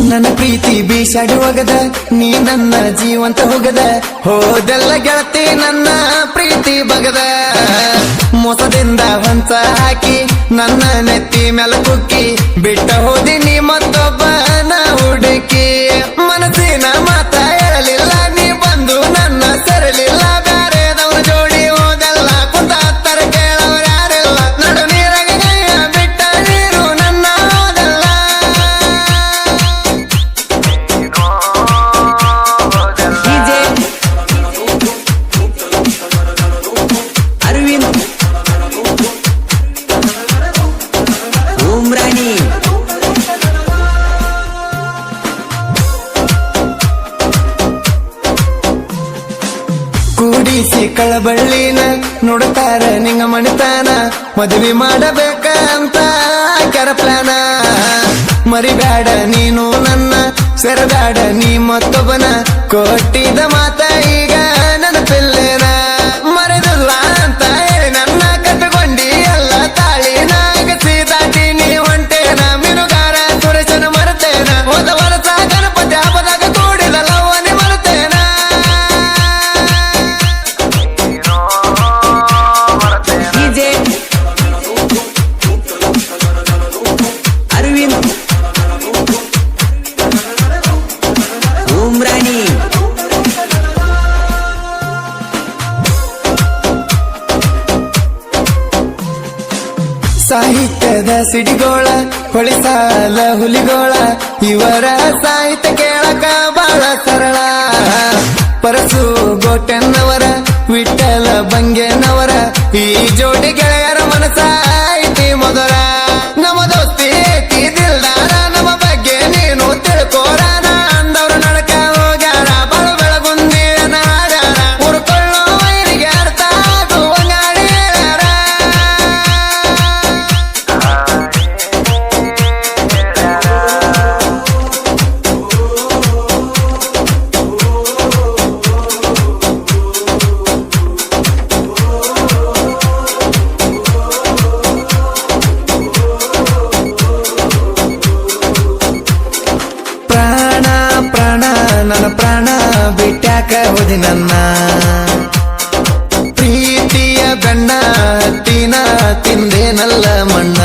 ನನ್ನ ಪ್ರೀತಿ ಬೀಸಾಡಿ ಹೋಗದ ನೀ ನನ್ನ ಜೀವಂತ ಹೋಗದ ಹೋದೆಲ್ಲ ಗೆಳತಿ ನನ್ನ ಪ್ರೀತಿ ಬಗದ ಮೋಸದಿಂದ ಹೊಂಚ ಹಾಕಿ ನನ್ನ ನೆತ್ತಿ ಮೇಲೆ ಕುಕ್ಕಿ ಬಿಟ್ಟ ಹೋದಿ ನೀ ಮತ್ತೊಬ್ಬನ ಹುಡುಕಿ ಮನಸ್ಸಿನ ಮಾತ ಹೇಳಲಿಲ್ಲ ನೀ ಬಂದು ನನ್ನ ಸರಲಿಲ್ಲ ಬ್ಯಾರೆದವ್ರ ಜೋಡಿ ಹೋದೆಲ್ಲ ಕುಂತ ಹತ್ತರ ಕೇಳವ್ರ ಯಾರಿಲ್ಲ ನಡು ನೀರಾಗ ಕೈಯ ಬಿಟ್ಟ ನೀರು ನನ್ನ ಹೋದಲ್ಲ ಡಿಜೆ ಅರವಿಂದ್ ಉಮ್ರಾಣಿ ಕೂಡಿಸಿ ಕಳಬಳ್ಳಿನ ನೋಡ್ತಾರ ನಿಂಗ ಮಣಿತಾನ ಮದುವೆ ಮಾಡಬೇಕ ಅಂತ ಹಾಕ್ಯಾರ ಪ್ಲಾನ ಮರಿಬ್ಯಾಡ ನೀನು ನನ್ನ ಸೆರಬ್ಯಾಡ ನೀ ಮತ್ತೊಬ್ಬನ ಕೊಟ್ಟಿದ ಮಾತ ಈಗ ನೆನಪಿಲ್ಲೇನ ಮರೆದಿಲ್ಲ ಅಂತ ಹೇಳಿ ನನ್ನ ಕಟ್ಟಕೊಂಡಿ ಎಲ್ಲ ತಾಳಿನಾಗಸಿ ದಾಟಿ ನೀ ಹೊಂಟೇನ ಮೀನುಗಾರ ಸುರೇಶನ ಮರೆತೇನ ಹೋದ ವರ್ಷ ಗಣಪತಿ ಹಬ್ಬದಾಗ ಕೂಡಿದ ಲವ್ವನಿ ಮರೆತೇನ ಡಿಜೆ ಅರವಿಂದ್ ಉಮ್ರಾಣಿ ಸಾಹಿತ್ಯದ ಸಿಡಿಗೋಳ ಹೊಳಿಸಾಲ ಹುಲಿಗೋಳ ಇವರ ಸಾಹಿತ್ಯ ಕೇಳಕ ಬಾಳ ಸರಳ ಪರಸು ಗೋಟೆನ್ನವರ ವಿಠಲ ಬಂಗೆನವರ ಈ ಜೋಡಿ ಗೆಳೆಯರ ಮನಸ ಐತಿ ಮೊದಲ ನಮ್ಮ ದೋಸ್ತಿ ಐತಿ ದಿಲ್ದಾರ ನಮ್ಮ ಬಗ್ಗೆ ನೀನು ತಿಳ್ಕೋರಾನ ಅಂದವ್ರ ನಡಕ ಹೋಗ್ಯಾರ ಬಳ ಬೆಳಗುಂದಿನ ಹಾಡ್ಯಾರ ಉರ್ಕೊಳ್ಳೋ ವೈರಿಗೆ ಅರ್ಥ ಆಗುವಂಗಾಡಿ ಹೇಳ್ಯಾರ ನನ್ನ ಪ್ರಾಣ ಬಿಟ್ಟಾಕ ಹೋದಿ ನನ್ನ ಪ್ರೀತಿಯ ಬೆಣ್ಣ ಹತ್ತಿನ ತಿಂದೇನಲ್ಲ ಮಣ್ಣ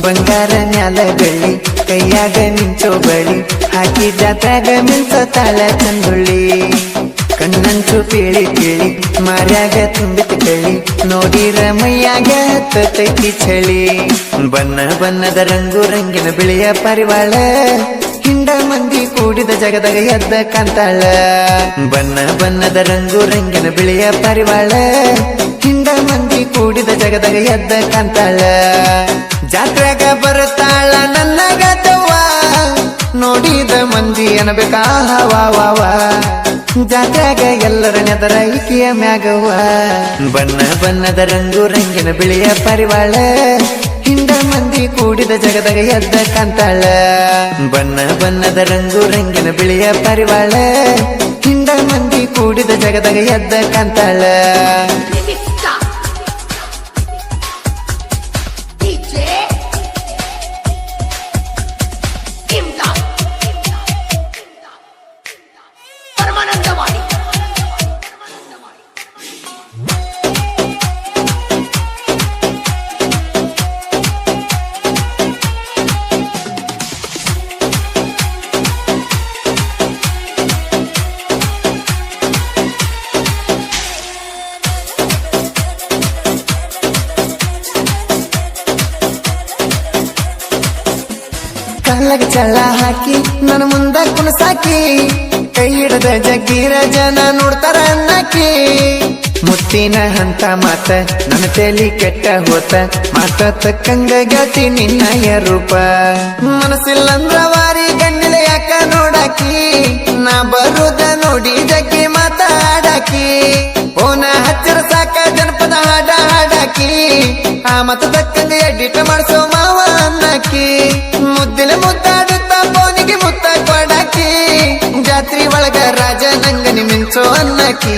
ಬಂಗಾರ ನ್ಯಾಲ ಬೆಳ್ಳಿ ಕೈಯಾಗ ಮಿಂಚೋ ಬಳಿ ಹಾಕಿ ಜಾತ್ಯಾಗ ಮಿಂಚೋ ತಾಳ ಚಂದುಳ್ಳಿ ಕಣ್ಣಂಚು ಪೀಳಿ ಪೀಳಿ ಮಾರ್ಯಾಗ ತುಂಬಿತ ಕಳಿ ನೋಡಿರ ಮೈಯಾಗ ಹತ್ತೈತಿ ಚಳಿ ಬಣ್ಣ ಬಣ್ಣದ ರಂಗು ರಂಗಿನ ಬಿಳಿಯ ಪರಿವಾಳ ಹಿಂಡ ಮಂದಿ ಕೂಡಿದ ಜಗದಾಗ ಎದ್ದ ಕಾಂತಾಳ ಬಣ್ಣ ಬಣ್ಣದ ರಂಗು ರಂಗಿನ ಬಿಳಿಯ ಪರಿವಾಳ ಹಿಂಡ ಮಂದಿ ಕೂಡಿದ ಜಗದಾಗ ಎದ್ದ ಕಾಂತಾಳ ಜಾತ್ರೆಗ ಬರುತ್ತಾಳ ನನ್ನ ಗತವ್ವ ನೋಡಿದ ಮಂದಿ ಅನ್ಬೇಕಾ ವಾ ಜಾತ್ರೆಗ ಎಲ್ಲರ ನೆದರ ಈಕೆಯ ಮ್ಯಾಗವ್ವ ಬಣ್ಣ ಬಣ್ಣದ ರಂಗು ರಂಗಿನ ಬಿಳಿಯ ಪರಿವಾಳ ಹಿಂಡ ಮಂದಿ ಕೂಡಿದ ಜಗದಾಗ ಎದ್ದ ಕಾಂತಾಳ ಬಣ್ಣ ಬಣ್ಣದ ರಂಗು ರಂಗಿನ ಬಿಳಿಯ ಪರಿವಾಳ ಹಿಂಡ ಮಂದಿ ಕೂಡಿದ ಜಗದಾಗ ಎದ್ದ ಕಾಂತಾಳ ಕಲ್ಲಗ ಚಳ್ಳ ಹಾಕಿ ನನ್ನ ಮುಂದ ಕುಣಸಾಕಿ ಕೈ ಹಿಡದ ಜಗ್ಗಿರ ಜನ ನೋಡ್ತಾರ ಅನ್ನಕಿ ಮುತ್ತಿನ ಹಂತ ಮಾತ ನನ್ನ ತಲಿ ಕೆಟ್ಟ ಹೋತ ಮಾತ ತಕ್ಕಂಗ ಗೆಳತಿ ನಿನ್ನಯ ರೂಪ ಮನಸ್ಸಿಲ್ಲಂದ್ರ ವಾರಿ ಗಂಡಿಲ ಯಾಕ ನೋಡಾಕಿ ನಾ ಬರುದ ನೋಡಿ ಜಗ್ಗಿ ಮಾತಾಡಾಕಿ ಓನ ಹಚ್ಚರ ಸಾಕ ಜನಪದ ಹಾಡ ಹಾಡಾಕಿ ಆ ಮತ ತಕ್ಕಂಗ ಎಡಿಟ್ ಮಾಡಿಸೋ ಮಾವ ಅನ್ನಕಿ ಮುದ್ದಿನ ಮುದ್ದಾಡುತ್ತ ಬೋನಿಗೆ ಮುತ್ತ ಕೊಡಾಕಿ ಜಾತ್ರಿ ಒಳಗ ರಾಜ ನಂಗನಿ ಮಿಂಚೋ ಅನ್ನಕಿ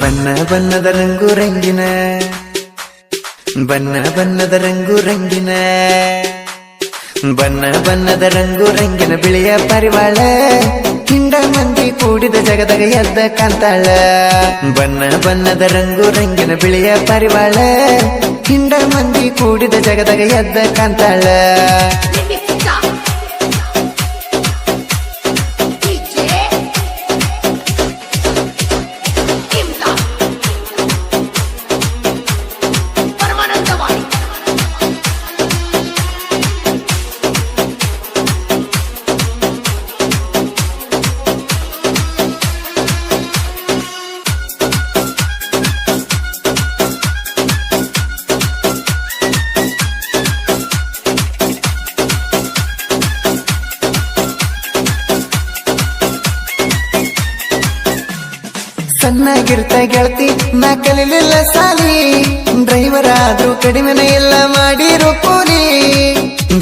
ಬಣ್ಣ ಬಣ್ಣದ ರಂಗು ರಂಗಿನ ಬಣ್ಣ ಬಣ್ಣದ ರಂಗು ರಂಗಿನ ಬಣ್ಣ ಬಣ್ಣದ ರಂಗು ರಂಗಿನ ಬಿಳಿಯ ಪರಿವಾಳ ಹಿಂಡ ಮಂದಿ ಕೂಡಿದ ಜಗದಾಗ ಎದ್ದ ಕಾಂತಾಳ ಬಣ್ಣ ಬಣ್ಣದ ರಂಗು ರಂಗಿನ ಬಿಳಿಯ ಪರಿವಾಳ ಹಿಂಡ ಮಂದಿ ಕೂಡಿದ ಜಗದಾಗ ಎದ್ದ ಕಾಂತಾಳ ಸಣ್ಣಗಿರ್ತ ಗೆಳತಿ ನಾ ಕಲಿಲಿಲ್ಲ ಸಾಲಿ ಡ್ರೈವರ್ ಆದ್ರೂ ಕಡಿಮೆನ ಎಲ್ಲ ಮಾಡಿರೋ ಕೂಲಿ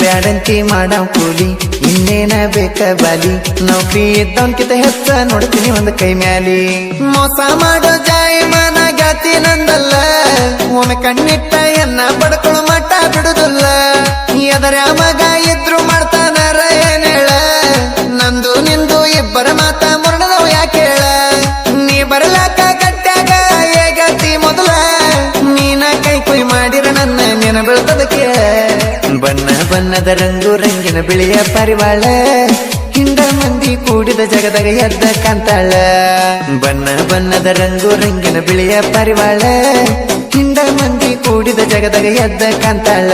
ಬ್ಯಾಡಂತಿ ಮಾಡಾವ್ ಕೂಲಿ ಇನ್ನೇನ ಬೇಕ ಬಾಲಿ ನೌಕರಿ ಇದ್ದವನ್ಕಿತ ಹೆಚ್ಚ ನೋಡ್ತೀನಿ ಒಂದ್ ಕೈ ಮ್ಯಾಲಿ ಮೋಸ ಮಾಡೋ ಜಾಯಮಾನ ಗೆಳತಿ ನಂದಲ್ಲ ಒಮ್ಮೆ ಕಣ್ಣಿಟ್ಟ ಎನ್ನ ಬಡ್ಕೊಳು ಮಟ್ಟ ಬಿಡುದಿಲ್ಲ ಎದರ ಮಗ ಇದ್ರು ಮಾಡ್ತಾನ ಏನ್ ಹೇಳ ನಂದು ನಿಂದು ಇಬ್ಬರ ಮಾತ ಮುರಣದವ ಯಾಕೆ ಹೇಳ ನೀ ಬರಲಾಕ ಗಟ್ಟಾಗ ಏಗತಿ ಮೊದಲ ನೀನ ಕೈ ಕುಯ್ ಮಾಡಿರ ನನ್ನ ನೆನ ಬೀಳ್ತದ ಕೇಳ ಬಣ್ಣ ಬಣ್ಣದ ರಂಗು ರಂಗಿನ ಬಿಳಿಯ ಪರಿವಾಳ ಹಿಂಡ ಮಂದಿ ಕೂಡಿದ ಜಗದಾಗ ಎದ್ದ ಕಾಂತಾಳ ಬಣ್ಣ ಬಣ್ಣದ ರಂಗು ರಂಗಿನ ಬಿಳಿಯ ಪರಿವಾಳ ಹಿಂಡ ಮಂದಿ ಕೂಡಿದ ಜಗದಾಗ ಎದ್ದ ಕಾಂತಾಳ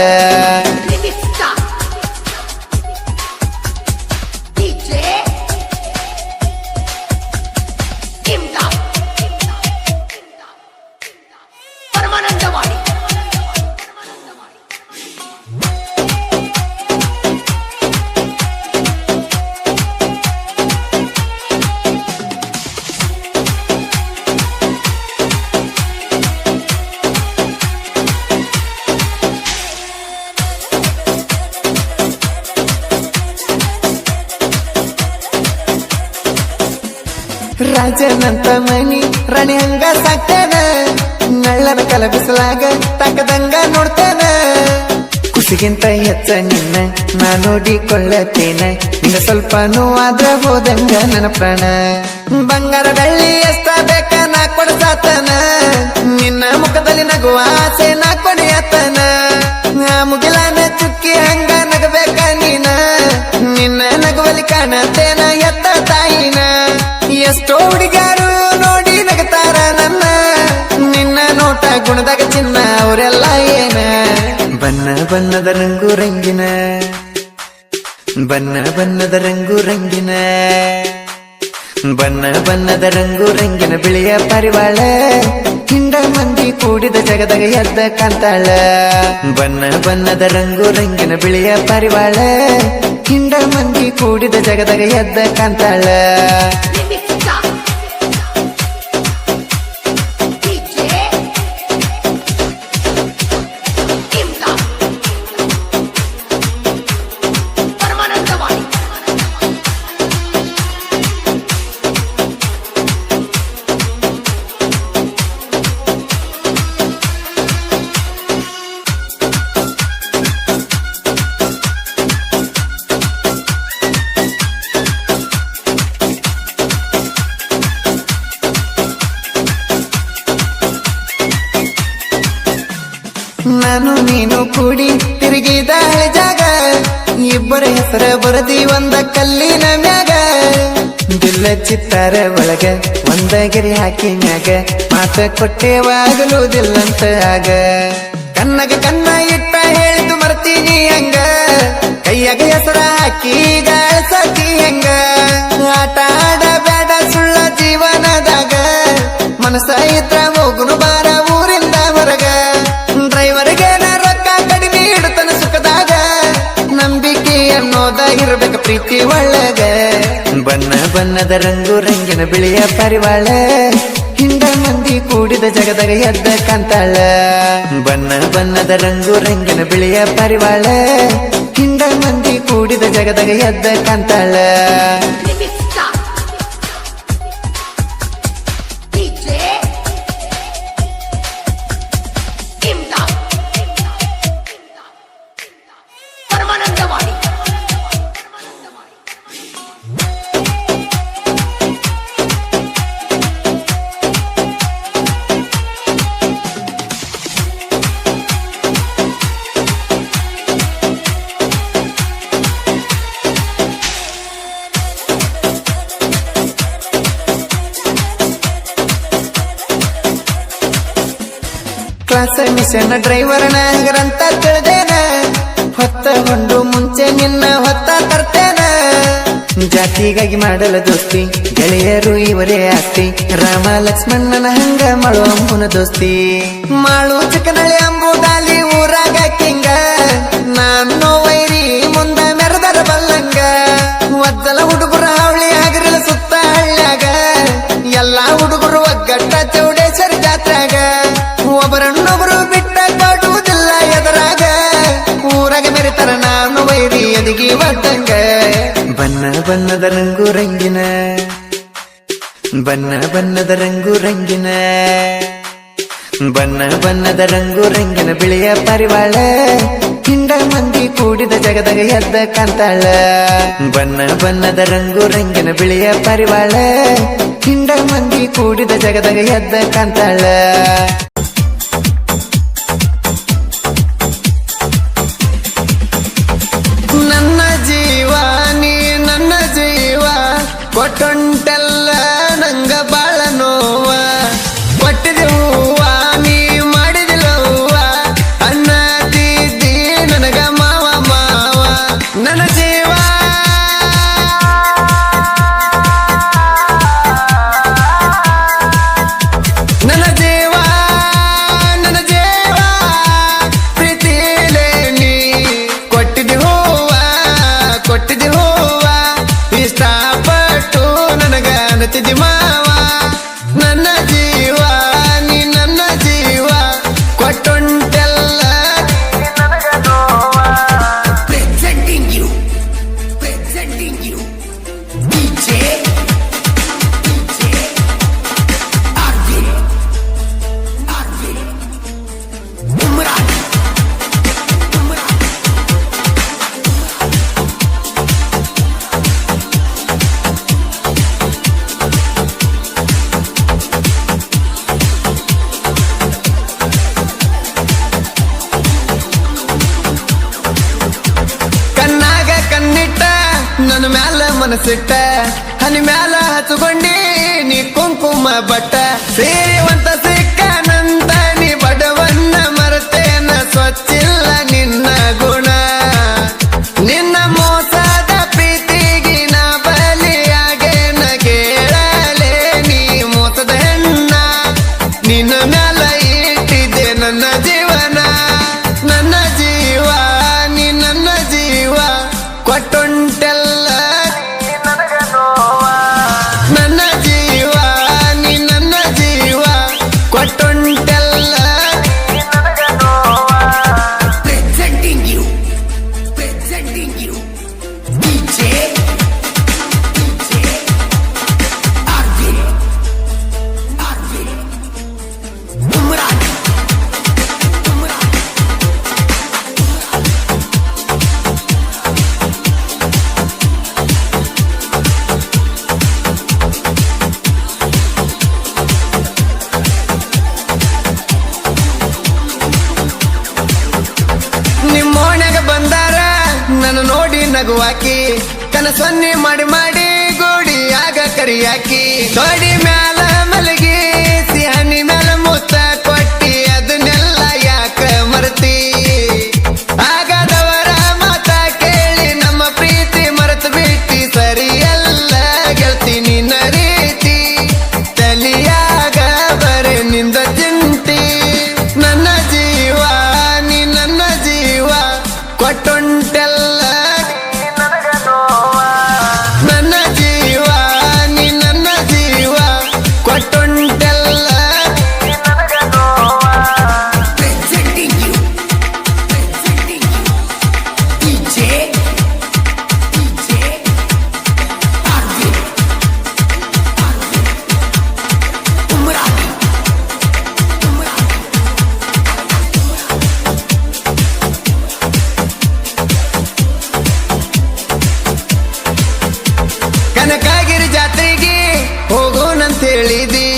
ರಾಜನಂತ ಮನಿ ರಾಣಿ ಹಂಗ ಸಾಕ್ತೇನ ನಳ್ಳನ ಕಲ ಬಿಸಲಾಗ ತಾಕದಂಗ ನೋಡ್ತೇನ ಖುಷಿಗಿಂತ ಹೆಚ್ಚ ನಿನ್ನ ನಾ ನೋಡಿಕೊಳ್ಳತೇನ ನಿನ್ನ ಸ್ವಲ್ಪ ನೋವಾದ್ರ ಹೋದಂಗ ನನ್ನ ಪ್ರಾಣ ಬಂಗಾರ ಬೆಳ್ಳಿ ಎಷ್ಟ ಬೇಕ ನಾ ಕೊಡಸಾತನ ನಿನ್ನ ಮುಖದಲ್ಲಿ ನಗುವ ಆಸೆ ನಾ ಕೊನೆಯತನ ಮುಗಿಲಾನ ಚುಕ್ಕಿ ಹಂಗ ನಗಬೇಕ ನೀನ ಗುಣದಾಗ ಚಿನ್ನ ಅವರೆಲ್ಲ ಏನ ಬಣ್ಣ ಬಣ್ಣದ ರಂಗು ರಂಗಿನ ಬಣ್ಣ ಬಣ್ಣದ ರಂಗು ರಂಗಿನ ಬಣ್ಣ ಬಣ್ಣದ ರಂಗು ರಂಗಿನ ಬಿಳಿಯ ಪರಿವಾಳ ಹಿಂಡ ಮಂದಿ ಕೂಡಿದ ಜಗದಾಗ ಎದ್ದ ಕಾಂತಾಳ ಬಣ್ಣ ಬಣ್ಣದ ರಂಗು ರಂಗಿನ ಬಿಳಿಯ ಪರಿವಾಳ ಹಿಂಡ ಮಂದಿ ಕೂಡಿದ ಜಗದಾಗ ಎದ್ದ ಕಾಂತಾಳ ನಾನು ನೀನು ಕೂಡಿ ತಿರುಗಿದ ಜಾಗ ಇಬ್ಬರ ಹೆಸರ ಬರದಿ ಒಂದ ಕಲ್ಲಿನ ಮ್ಯಾಗ ಬಿಲ್ಲ ಚಿತ್ತಾರ ಒಳಗ ಒಂದ ಗಿರಿ ಹಾಕಿ ಮ್ಯಾಗ ಮಾತ ಕೊಟ್ಟೆವಾಗಲುವುದಿಲ್ಲಂತ ಆಗ ಕನ್ನಗ ಕನ್ನ ಇಟ್ಟ ಹೇಳಿದ್ದು ಮರ್ತೀನಿ ಹಂಗ ಕೈಯಾಗ ಹೆಸರ ಹಾಕಿ ಗಾಳ್ಸತಿ ಹಂಗ ಆಟ ಆಡ ಬೇಡ ಸುಳ್ಳ ಜೀವನದಾಗ ಮನಸ್ಸ ಇದ್ರ ಹೋಗುನು ಬಾರ ಊರಿಂದ ಹೊರಗ ಡ್ರೈವರ್ಗೆ ರೊಕ್ಕ ಕಡಿಮೆ ಇಡ್ತಾನ ಸುಖದಾಗ ನಂಬಿಕೆ ಅನ್ನೋದ ಇರ್ಬೇಕ ಪ್ರೀತಿ ಒಳಗ ಬಣ್ಣ ಬಣ್ಣದ ರಂಗು ರಂಗಿನ ಬಿಳಿಯ ಪರಿವಾಳ ಹಿಂಡ ಮಂದಿ ಕೂಡಿದ ಜಗದಾಗ ಎದ್ದ ಕಾಂತಾಳ ಬಣ್ಣ ಬಣ್ಣದ ರಂಗು ರಂಗಿನ ಬಿಳಿಯ ಪರಿವಾಳ ಹಿಂಡ ಮಂದಿ ಕೂಡಿದ ಜಗದಾಗ ಎದ್ದ ಕಾಂತಾಳ ಕ್ಲಾಸ್ ಮಿಷನ್ ಡ್ರೈವರ್ನ ಹಂಗರಂತ ತಿಳಿದೇನ ಹೊತ್ತ ಹೊಂಡು ಮುಂಚೆ ನಿನ್ನ ಹೊತ್ತ ತರ್ತೇನ ಜಾತಿಗಾಗಿ ಮಾಡಲ ದೋಸ್ತಿ ಗೆಳೆಯರು ಇವರೇ ಆಸ್ತಿ ರಾಮ ಲಕ್ಷ್ಮಣನ ಹಂಗ ಮಾಡು ಅಂಬುನ ದೋಸ್ತಿ ಮಾಳು ಚಿಕ್ಕನಳಿ ಅಂಬುದಾಲಿ ಊರಾಗ ಕಿಂಗ ನಾನು ವೈರಿ ಮುಂದ ಮೆರೆದರ ಬಲ್ಲಂಗ ಒದ್ದಲ ಹುಡುಗರ ಹಾವಳಿ ಆಗಿರಲ ಸುತ್ತ ಹಳ್ಳ್ಯಾಗ ಎಲ್ಲಾ ಹುಡುಗರು ಒಗ್ಗಟ್ಟ ಚೌಡೇಶ್ವರಿ ಜಾತ್ರಾಗ ಒಬ್ಬರನ್ನೊಬ್ಬರು ಬಿಟ್ಟ ಕಾಡುವುದಿಲ್ಲ ಎದರಾಗ ಊರಾಗ ಮೆರಿತರ ನಾನು ವೈರಿ ಎದಿಗಿ ಒದ್ದಂಗ ಬಣ್ಣ ಬಣ್ಣದ ರಂಗು ರಂಗಿನ ಬಣ್ಣ ಬಣ್ಣದ ರಂಗು ರಂಗಿನ ಬಣ್ಣ ಬಣ್ಣದ ರಂಗು ರಂಗಿನ ಬಿಳಿಯ ಪರಿವಾಳ ಹಿಂಡ ಮಂದಿ ಕೂಡಿದ ಜಗದಾಗ ಎದ್ದ ಕಾಂತಾಳ ಬಣ್ಣ ಬಣ್ಣದ ರಂಗು ರಂಗಿನ ಬಿಳಿಯ ಪರಿವಾಳ ಹಿಂಡ ಮಂದಿ ಕೂಡಿದ ಜಗದಾಗ ಎದ್ದ ಕಾಂತಾಳ ನನ್ನ ಜೀವ ನೀ ನನ್ನ ಜೀವ ಕೊಟ್ಟೊಂಟೆಲ್ಲ ನಂಗ ಬಾಳ ನೋವ ಕೊಟ್ಟಿದೆ ಹೂವ ನೀ ಮಾಡಿದಿಲ್ಲ ಹೂವ ಅನ್ನತಿದ್ದಿ ನನಗ ಮಾವ ಮಾವ ನನ್ನ ಜೀವ ನನ್ನ ಜೀವ ನನ್ನ ಜೀವ ಪ್ರೀತಿಲೇ ನೀ ಕೊಟ್ಟಿದೆ ಹೂವ ಕೊಟ್ಟಿದೆ ಹೂವ ಇಷ್ಟಪಟ್ಟು ನನಗ ಅನ್ನತಿದ್ದಿ ಮಾವ ನನ್ನ ಜೀವ ನೀ ನನ್ನ ಜೀವ ಕೊಟ್ಟೊಂಟೆಲ್ಲ ನನಗ ನೋವ ಪ್ರೆಸೆಂಟಿಂಗ್ ಯು ಡಿಜೆ ಆರ್ವಿಲ್ ಉಮ್ರಾನ್ ಕಣ್ಣಾಗ ಕಣ್ಣಿಟ್ಟ ನನ್ನ ಮ್ಯಾಲ ಮನಸ್ಸಿಟ್ಟ ಹನಿ ಮ್ಯಾಲ ಹಚ್ಕೊಂಡಿ ನೀ ಕುಂಕುಮ ಬಟ್ಟ ಸೇರಿವಂತ ಸಿಕ್ಕ ನಂತ ನೀ ಬಡ ನಗುವಾಕಿ ಕನಸೊನ್ನೆ ಮಾಡಿ ಮಾಡಿ ಗೋಡಿ ಆಗ ಕರಿಯಾಕಿ ತೋಡಿ ಮ್ಯಾಲ ಮಲಗಿ ಸಿಹನಿ ಮ್ಯಾಲ ಮುತ್ತ ಕೊಟ್ಟಿ ಅದನ್ನೆಲ್ಲ ಯಾಕ ಮರ್ತಿ ಆಗದವರ ಮಾತ ಕೇಳಿ ನಮ್ಮ ಪ್ರೀತಿ ಮರೆತು ಬಿಟ್ಟಿ ಸರಿಯಲ್ಲ ಗೆಲ್ತಿ ನಿನ್ನ ರೀತಿ ತಲಿಯಾಗ ಬರೆ ನಿಂದ ಚಿಂತಿ ನನ್ನ ಜೀವ ನೀ ನನ್ನ ಜೀವ ಕೊಟ್ಟೊಂಟೆಲ್ಲ ನನಗ ನೋವ ನನ್ನ ಜೀವ ನೀ ನನ್ನ ಜೀವ ಕೊಟ್ಟೊಂಟೆಲ್ಲ ನನಗ ನೋವ Presenting you DJ Arvind Umrani Kanakagiri ಜಾತ್ರೆಗೆ ಹೋಗೋಣಂತ ಹೇಳಿದಿ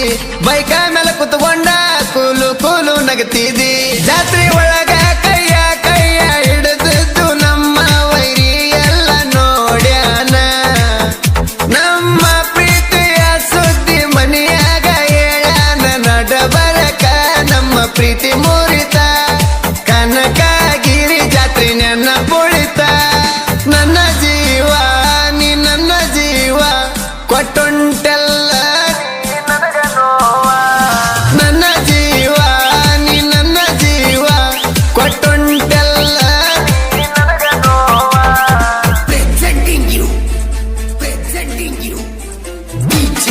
ಬೈಕ ಮೇಲೆ ಕುತ್ಕೊಂಡ ಕೂಲು ಕೂಲು ನಗತಿದಿ ಜಾತ್ರೆ ಒಳಗ ಕೈಯ ಹಿಡಿದಿದ್ದು ನಮ್ಮ ವೈರಿ ಎಲ್ಲ ನೋಡ್ಯಾನ ನಮ್ಮ ಪ್ರೀತಿಯ ಸುದ್ದಿ ಮನೆಯಾಗ ಹೇಳಾನ ನಡಬರಕ ನಮ್ಮ ಪ್ರೀತಿ ಮುರಿತ ಕನಕಗಿರಿ ಜಾತ್ರೆ ನನ್ನ ಪುಳಿತ ನನ್ನ ಜೀವ ನೀ ನನ್ನ ಜೀವ ಕೊಟ್ಟೊಂಟೆಲ್ಲ ನನಗ ನೋವ ನನ್ನ ಜೀವ ನೀ ನನ್ನ ಜೀವ ಕೊಟ್ಟೊಂಟೆಲ್ಲ ನನಗ ನೋವ Presenting you DJ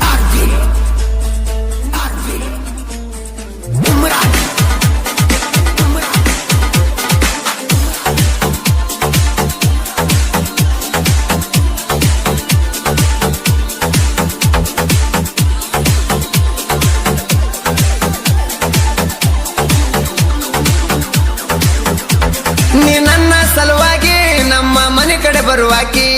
Arvind Umrani ನೀ ನನ್ನ ಸಲುವಾಗಿ ನಮ್ಮ ಮನೆ ಕಡೆ ಬರುವಾಕಿ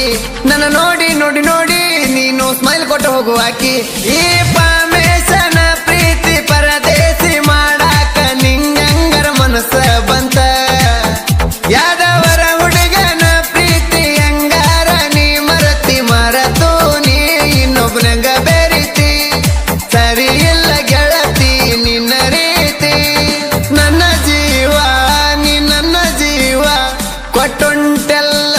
ನನ್ನ ನೋಡಿ ನೋಡಿ ನೋಡಿ ನೀನು ಸ್ಮೈಲ್ ಕೊಟ್ಟು ಹೋಗುವಾಕಿ ಈ ಪಾಮೇಶನ ಪ್ರೀತಿ ಪರದೇಸಿ ಮಾಡಾಕ ನಿಂಗಂಗರ ಮನಸ್ಸ ಬಂತ ಯಾದವರ ಹುಡುಗನ ಪ್ರೀತಿ ಹೆಂಗಾರ ನೀ ಮರತು ನೀ ಇನ್ನೊಬ್ಬನಂಗ ಬೆರಿತಿ ಸರಿ ಇಲ್ಲ ಗೆಳತಿ ನಿನ್ನ ರೀತಿ ನನ್ನ ಜೀವ ನೀ ನನ್ನ ಜೀವ ಕೊಟ್ಟೊಂಟೆಲ್ಲ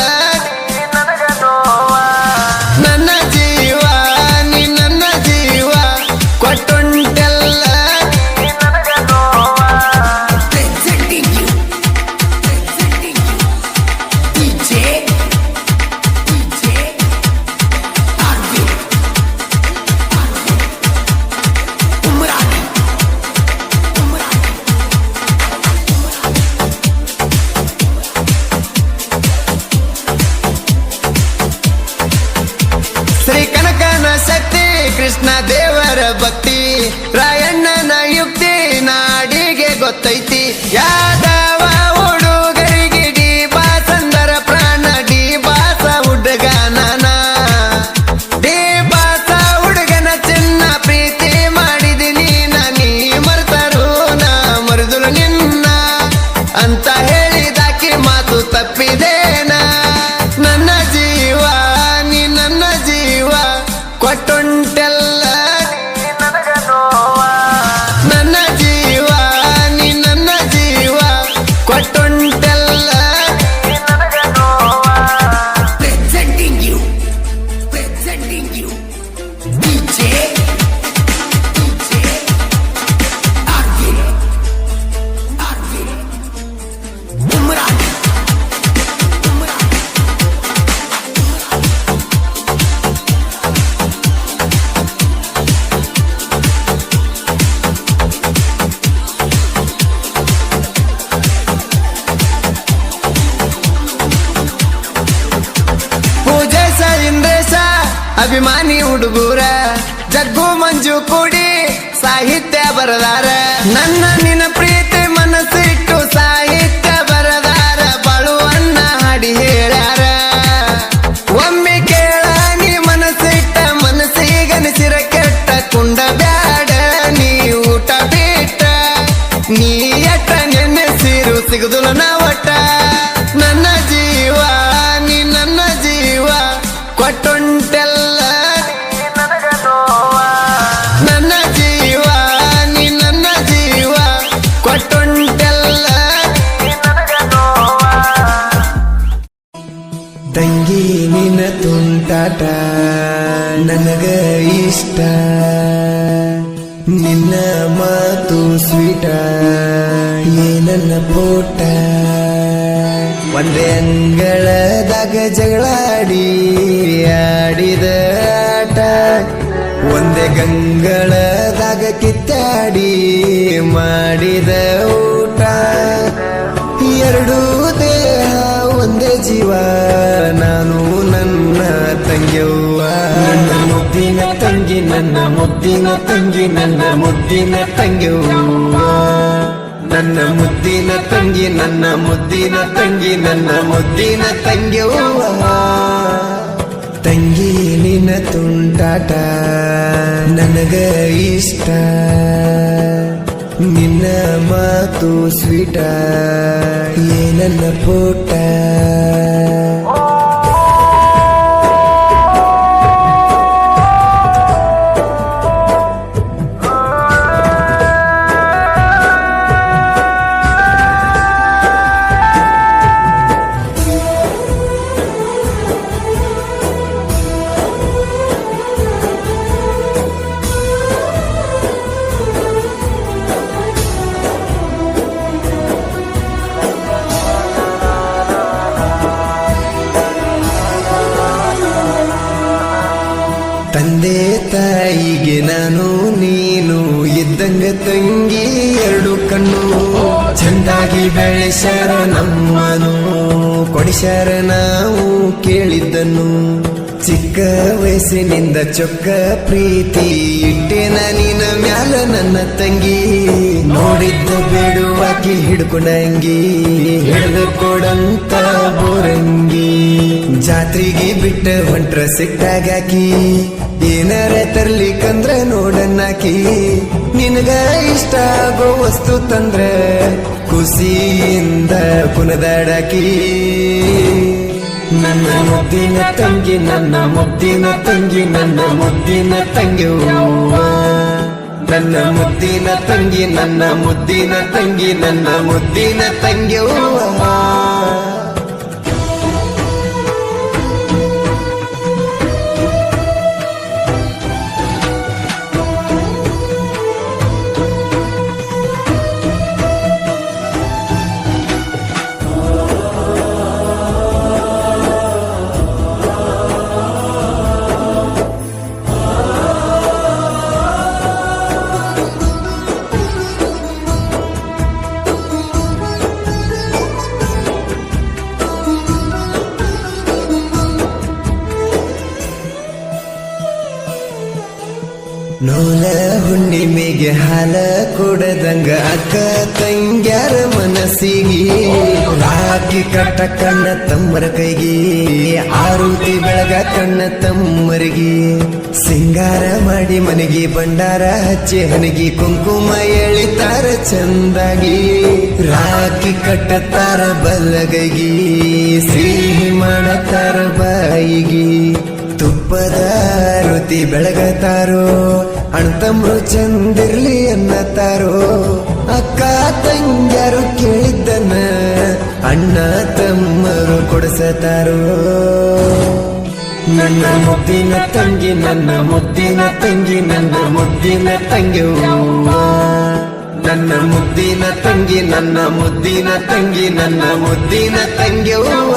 ನನಗ ನೋವ ನನ್ನ ಜೀವ ನೀ ನನ್ನ ಜೀವ ಕೊಟ್ಟೊಂಟೆಲ್ಲ ನನಗ ನೋವ Presenting you DJ Arvind Umrani Shri ಕನಕನ ಶಕ್ತಿ ಕೃಷ್ಣ ದೇವರ ಭಕ್ತಿ ರಾಯಣ್ಣನ ಯುಕ್ತಿ ನಾಡಿಗೆ ಗೊತ್ತೈತಿ ಯಾದವ ಹುಡುಗರಿಗೆ ಡಿ ಬಾಸಂದರ ಪ್ರಾಣ ಡಿ ಬಾಸ ಹುಡುಗನ ಡಿ ಬಾಸ ಹುಡುಗನ ಚಿನ್ನ ಪ್ರೀತಿ ಮಾಡಿದಿನಿ ನೀ ಮರ್ತರು ನಾ ಮರುದುಲು ನಿನ್ನ ಅಂತ ಹೇಳಿದಾಕಿ ಮಾತು ತಪ್ಪಿದೇನ ನನ್ನ ಜೀವ ನೀ ನನ್ನ ಜೀವ ಕೊಟ್ಟೊಂಟೆಲ್ಲ ನನಗ ನೋವ ನನ್ನ ಜೀವ ನೀ ನನ್ನ ಜೀವ ಕೊಟ್ಟೊಂಟೆಲ್ಲ ನನಗ ನೋವ Presenting you DJ Arvind Umrani ಪೂಜೇಶ ಇಂದ್ರೇಶ ಅಭಿಮಾನಿ ಹುಡುಗೂರ ಜಗ್ಗು ಮಂಜು ಕೂಡಿ ಸಾಹಿತ್ಯ ಬರದಾರ ನನ್ನ ನಿನ್ನ ಪ್ರೀತಿ ಮನಸ್ಸಿಟ್ಟು ಸಾಹಿತ್ಯ ಬರದಾರ ಬಳುವನ್ನ ಹಾಡಿ ಹೇಳ್ಯಾರ ಒಮ್ಮೆ ಕೇಳ ನೀ ಮನಸ್ಸಿಟ್ಟ ಮನಸ್ಸಿಗನಿಸಿರ ಕೆಟ್ಟ ಕುಂಡ ಬ್ಯಾಡ ನೀ ಊಟ ಬಿಟ್ಟ ನೀ ಎಟ್ಟ ನೆನೆಸಿರು ಸಿಗುದಿಲ್ಲ ನಾ ಒಟ್ಟ ಕೊಟ್ಟೊಂಟೆಲ್ಲ ನೀ ನನಗ ನೋವ ನನ್ನ ಜೀವ ನೀ ನನ್ನ ಜೀವ ಕೊಟ್ಟೊಂಟೆಲ್ಲ ನೀ ನನಗ ನೋವ ತಂಗಿ ನಿನ್ನ ತುಂಟಾಟ ನನಗ ಇಷ್ಟ ನಿನ್ನ ಮಾತು ಸ್ವೀಟ ಏನನ್ನ ಪೋಟ ಒಂದೇ ಅಂಗಳದಾಗ ಜಗಳಾಡಿ ಆಡಿದ ಆಟ ಒಂದೇ ಗಂಗಳದಾಗ ಕಿತ್ತಾಡಿ ಮಾಡಿದ ಊಟ ಎರಡೂ ದೇಹ ಒಂದೇ ಜೀವ ನಾನು ನನ್ನ ತಂಗ್ಯವ್ವ ನನ್ನ ಮುದ್ದಿನ ತಂಗಿ ನನ್ನ ಮುದ್ದಿನ ತಂಗಿ ನನ್ನ ಮುದ್ದಿನ ತಂಗ್ಯವ್ವ ನನ್ನ ಮುದ್ದಿನ ತಂಗಿ ನನ್ನ ಮುದ್ದಿನ ತಂಗಿ ನನ್ನ ಮುದ್ದಿನ ತಂಗ್ಯವ್ವ ತಂಗಿ ನಿನ್ನ ತುಂಟಾಟ ನನಗ ಇಷ್ಟ ನಿನ್ನ ಮಾತು ಸ್ವೀಟ ಏನನ್ನ ಪೋಟ ತಂದೆ ತಾಯಿಗೆ ನಾನು ನೀನು ಇದ್ದಂಗ ತಂಗಿ ಎರಡು ಕಣ್ಣು ಚಂದಾಗಿ ಬೆಳೆಸ್ಯಾರ ನಮ್ಮನು ಕೊಡಿಸ್ಯಾರ ನಾವು ಕೇಳಿದ್ದನ್ನು ಚಿಕ್ಕ ವಯಸ್ಸಿನಿಂದ ಚೊಕ್ಕ ಪ್ರೀತಿ ಇಟ್ಟೆನ ನಿನ್ನ ಮ್ಯಾಲ ನನ್ನ ತಂಗಿ ನೋಡಿದ್ದ ಬೇಡುವಾಕಿ ಹಿಡ್ಕೊಂಡಂಗಿ ಹಿಡಿದು ಕೊಡಂತ ಬೋರಂಗಿ ಜಾತ್ರೆಗೆ ಬಿಟ್ಟ ಹೊಂಟ್ರ ಸಿಟ್ಟಾಗಾಕಿ ಏನಾರ ತರ್ಲಿಕ್ಕಂದ್ರ ನೋಡನ್ನಾಕಿ ನಿನಗ ಇಷ್ಟ ಆಗೋ ವಸ್ತು ತಂದ್ರ ಖುಷಿಯಿಂದ ಕುನದಾಡಾಕಿ ನನ್ನ ಮುದ್ದಿನ ತಂಗಿ ನನ್ನ ಮುದ್ದಿನ ತಂಗಿ ನನ್ನ ಮುದ್ದಿನ ತಂಗಿಯವ್ವ ನನ್ನ ಮುದ್ದಿನ ತಂಗಿ ನನ್ನ ಮುದ್ದಿನ ತಂಗಿ ನನ್ನ ಮುದ್ದಿನ ತಂಗಿಯವ್ವ ನೋಲ ಹುಣ್ಣಿಮೆಗೆ ಹಾಲ ಕೊಡದಂಗ ಅಕ್ಕ ತಂಗ್ಯಾರ ಮನಸ್ಸಿಗೆ ರಾಖಿ ಕಟ್ಟ ಕಣ್ಣ ತಮ್ಮರ ಕೈಗೆ ಆರುತಿ ಬೆಳಗ ಕಣ್ಣ ತಮ್ಮರಿಗೆ ಸಿಂಗಾರ ಮಾಡಿ ಮನೆಗೆ ಭಂಡಾರ ಹಚ್ಚಿ ಹನಿಗೆ ಕುಂಕುಮ ಎಳಿತಾರ ಚಂದಾಗಿ ರಾಖಿ ಕಟ್ಟತಾರ ಬಲ್ಲಗೈಗಿ ಸಿಹಿ ಮಾಡತಾರ ಬಾಯಿಗೆ ತುಪ್ಪದ ರುತಿ ಬೆಳಗತಾರೋ ಅಣ್ತಮ್ರು ಚಂದಿರ್ಲಿ ಅನ್ನತಾರೋ ಅಕ್ಕ ತಂಗ್ಯಾರು ಕೇಳಿದ್ದನ್ನ ಅಣ್ಣ ತಮ್ಮರು ಕೊಡಿಸತಾರೋ ನನ್ನ ಮುದ್ದಿನ ತಂಗಿ ನನ್ನ ಮುದ್ದಿನ ತಂಗಿ ನನ್ನ ಮುದ್ದಿನ ತಂಗಿಯವ್ವ ನನ್ನ ಮುದ್ದಿನ ತಂಗಿ ನನ್ನ ಮುದ್ದಿನ ತಂಗಿ ನನ್ನ ಮುದ್ದಿನ ತಂಗಿಯವ್ವ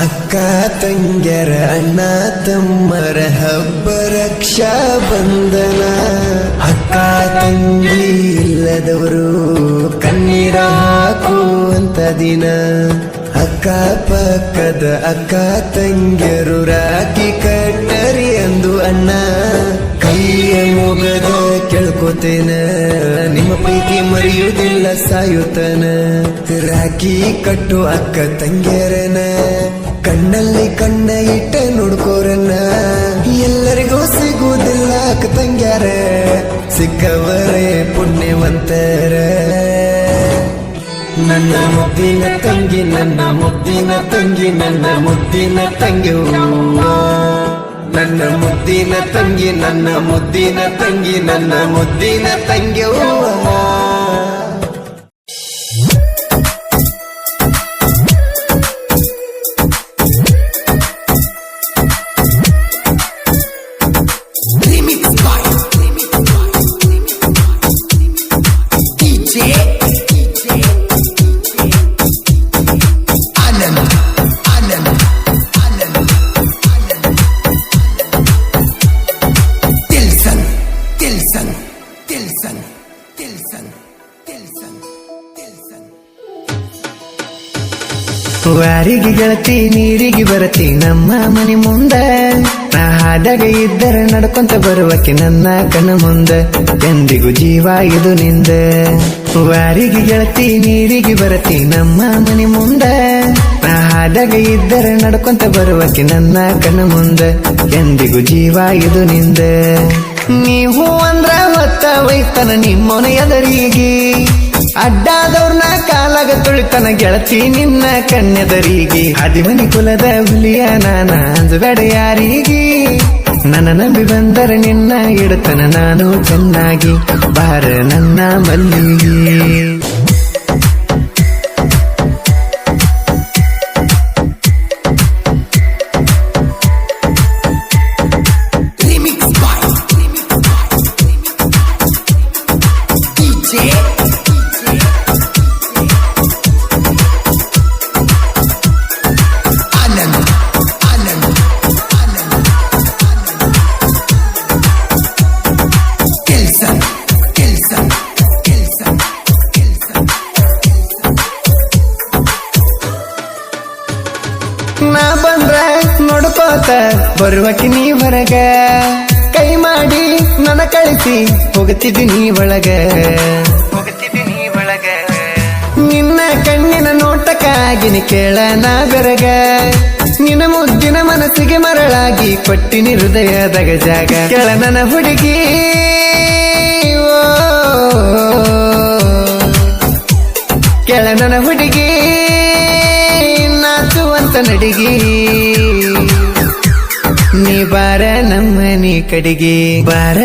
ಅಕ್ಕ ತಂಗ್ಯರ ಅಣ್ಣ ತಮ್ಮರ ಹಬ್ಬ ರಕ್ಷಾ ಬಂಧನ ಅಕ್ಕ ತಂಗಿ ಇಲ್ಲದವರು ಕಣ್ಣೀರ ಹಾಕುವಂತ ದಿನ ಅಕ್ಕ ಪಕ್ಕದ ಅಕ್ಕ ತಂಗಿಯರು ರಾಖಿ ಕಟ್ಟರಿ ಅಂದು ಅಣ್ಣ ಕೈಯ ಮುಗದ ಕೇಳ್ಕೊತೇನ ನಿಮ್ಮ ಪ್ರೀತಿ ಮರೆಯುವುದಿಲ್ಲ ಸಾಯುತ್ತನ ರಾಖಿ ಕಟ್ಟು ಅಕ್ಕ ತಂಗಿಯರನ ಕಣ್ಣಲ್ಲಿ ಕಣ್ಣ ಇಟ್ಟ ನೋಡ್ಕೋರನ್ನ ಎಲ್ಲರಿಗೂ ಸಿಗುವುದಿಲ್ಲ ಅಕ್ಕ ತಂಗ್ಯಾರ ಸಿಕ್ಕವರೇ ಪುಣ್ಯವಂತರ ನನ್ನ ಮುದ್ದಿನ ತಂಗಿ ನನ್ನ ಮುದ್ದಿನ ತಂಗಿ ನನ್ನ ಮುದ್ದಿನ ತಂಗಿ ನನ್ನ ಮುದ್ದಿನ ತಂಗಿ ನನ್ನ ಮುದ್ದಿನ ತಂಗಿ ನನ್ನ ಮುದ್ದಿನ ತಂಗಿ ವಾರಿಗೆ ಗೆಳತಿ ನೀರಿಗೆ ಬರತಿ ನಮ್ಮ ಮನೆ ಮುಂದ ನಾ ಹಾದಾಗ ಇದ್ದರ ನಡ್ಕೊಂತ ಬರುವಕ್ಕೆ ನನ್ನ ಕಣ್ಣ ಮುಂದ ಎಂದಿಗೂ ಜೀವ ಇದು ನಿಂದ ವಾರಿಗೆ ಗೆಳತಿ ನೀರಿಗೆ ಬರತಿ ನಮ್ಮ ಮನೆ ಮುಂದ ನಾ ಹಾದಾಗ ಇದ್ದರ ನಡ್ಕೊಂತ ಬರುವಕ್ಕೆ ನನ್ನ ಕಣ್ಣ ಮುಂದ ಎಂದಿಗೂ ಜೀವ ಇದು ನಿಂದ ನೀವು ಅಂದ್ರ ಹೊತ್ತ ಒಯ್ತನ ನಿಮ್ಮನ ಎದರಿಗೆ ಅಡ್ಡಾದವ್ರನ್ನ ಕಾಲಾಗ ತುಳಿತನ ಗೆಳತಿ ನಿನ್ನ ಕನ್ಯದರಿಗೆ ಹದಿಮನಿ ಕುಲದ ಹುಲಿಯ ನಾನ ಅಂಜಬೇಡ ಯಾರಿಗೆ ನನ್ನ ನಂಬಿ ಬಂದರೆ ನಿನ್ನ ಇಡತನ ನಾನು ಚೆನ್ನಾಗಿ ಬಾರ ನನ್ನ ಮಲ್ಲಿಗೆ ನಾ ಬಂದ್ರ ನೋಡ್ಕೋತ ಬರುವಕ್ಕೆ ನೀ ಹೊರಗ ಕೈ ಮಾಡಿ ನನ್ನ ಕಳಿಸಿ ಹೋಗುತ್ತಿದ್ದೀನಿ ಒಳಗ ನಿನ್ನ ಕಣ್ಣಿನ ನೋಟಕ್ಕಾಗಿನಿ ಕೇಳ ನಾ ಬೆರಗ ನಿನ್ನ ಮುದ್ದಿನ ಮನಸ್ಸಿಗೆ ಮರಳಾಗಿ ಕೊಟ್ಟಿನಿ ಹೃದಯದಾಗ ಜಾಗ ಕೆಳ ನನ್ನ ಹುಡುಗಿ ಕೆಳ ನನ್ನ ಹುಡುಗಿ ನಾಚುವಂತ ನಡಿಗಿ ನೀ ಬಾರ ನಮ್ಮನಿ ಕಡಿಗೆ ಬಾರ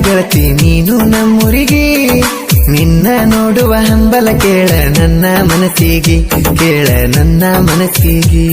ಗೆಳತಿ ನೀನು ನಮ್ಮೂರಿಗೆ ನಿನ್ನ ನೋಡುವ ಹಂಬಲ ಕೇಳ ನನ್ನ ಮನಸ್ಸಿಗೆ ಕೇಳ ನನ್ನ ಮನಸ್ಸಿಗೆ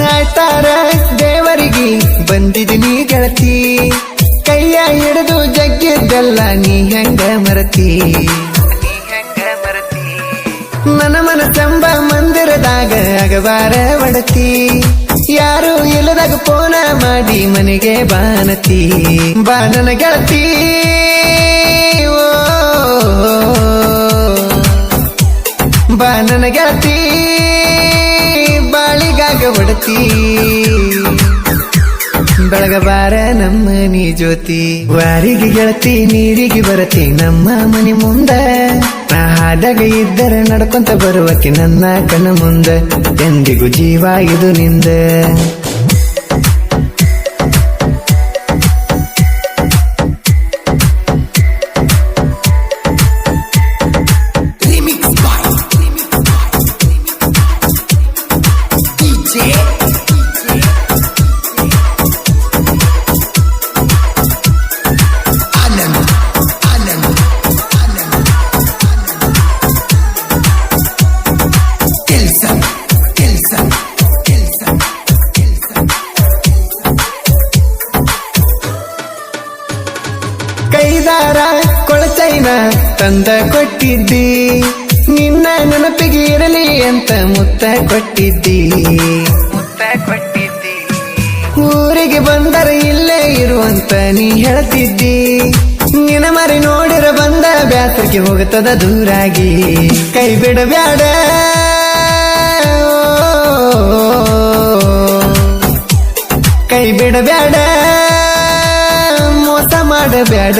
ಆಯ್ತಾರ ದೇವರಿಗೆ ಬಂದಿದ್ದೀನಿ ಗೆಳತಿ ಕೈಯ ಹಿಡಿದು ಜಗ್ಗಿದ್ದಲ್ಲ ನೀ ಹೆಂಗ ಮರತಿ ನನ್ನ ಮನಸಂಬ ಮಂದಿರದಾಗ ಅಗವಾರ ಒಡತಿ ಯಾರು ಇಲ್ಲದಾಗ ಫೋನ ಮಾಡಿ ಮನೆಗೆ ಬಾನತಿ ಬಾ ನನ್ನ ಗೆಳತಿ ಬಾ ನನ್ನ ಗೆಳತಿ ಬಾಳಿಗಾಗ ಒಡತಿ ಬೆಳಗಬಾರ ನಮ್ಮ ನೀ ಜ್ಯೋತಿ ವಾರಿಗೆ ಗೆಳತಿ ನೀರಿಗೆ ಬರತಿ ನಮ್ಮ ಮನೆ ಮುಂದ ನಾ ಹಾದಾಗ ಇದ್ದರ ನಡ್ಕೊಂತ ಬರುವಕ್ಕೆ ನನ್ನ ಕಣ್ಣ ಮುಂದ ಎಂದಿಗೂ ಜೀವ ಇದು ನಿಂದ ತಂದ ಕೊಟ್ಟಿದ್ದಿ, ನಿನ್ನ ನೆನಪಿಗೆ ಇರಲಿ ಅಂತ ಮುತ್ತ ಕೊಟ್ಟಿದ್ದಿ. ಊರಿಗೆ ಬಂದರೆ ಇಲ್ಲೇ ಇರುವಂತ ನೀ ಹೇಳ್ತಿದ್ದಿ, ನಿನ್ನ ಮರಿ ನೋಡಿರ ಬಂದ ಬ್ಯಾಸರಿಗೆ ಹೋಗುತ್ತದ ದೂರಾಗಿ. ಕೈ ಬಿಡಬ್ಯಾಡ ಕೈ ಬಿಡಬ್ಯಾಡ, ಮೋಸ ಮಾಡಬ್ಯಾಡ,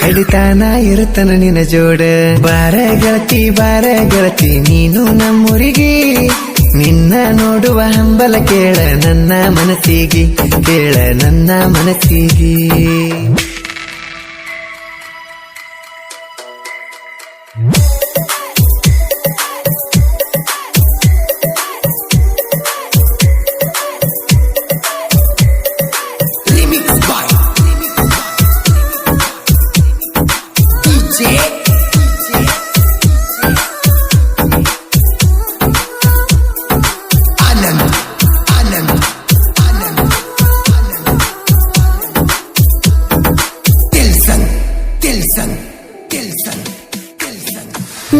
ಕಡಿತಾನ ಇರುತ್ತನ ನಿನ್ನ ಜೋಡ. ಬಾರ ಗೆಳತಿ ನೀನು ನಮ್ಮೂರಿಗೆ, ನಿನ್ನ ನೋಡುವ ಹಂಬಲ ಕೇಳ ನನ್ನ ಮನಸ್ಸಿಗೆ, ಕೇಳ ನನ್ನ ಮನಸ್ಸಿಗೆ.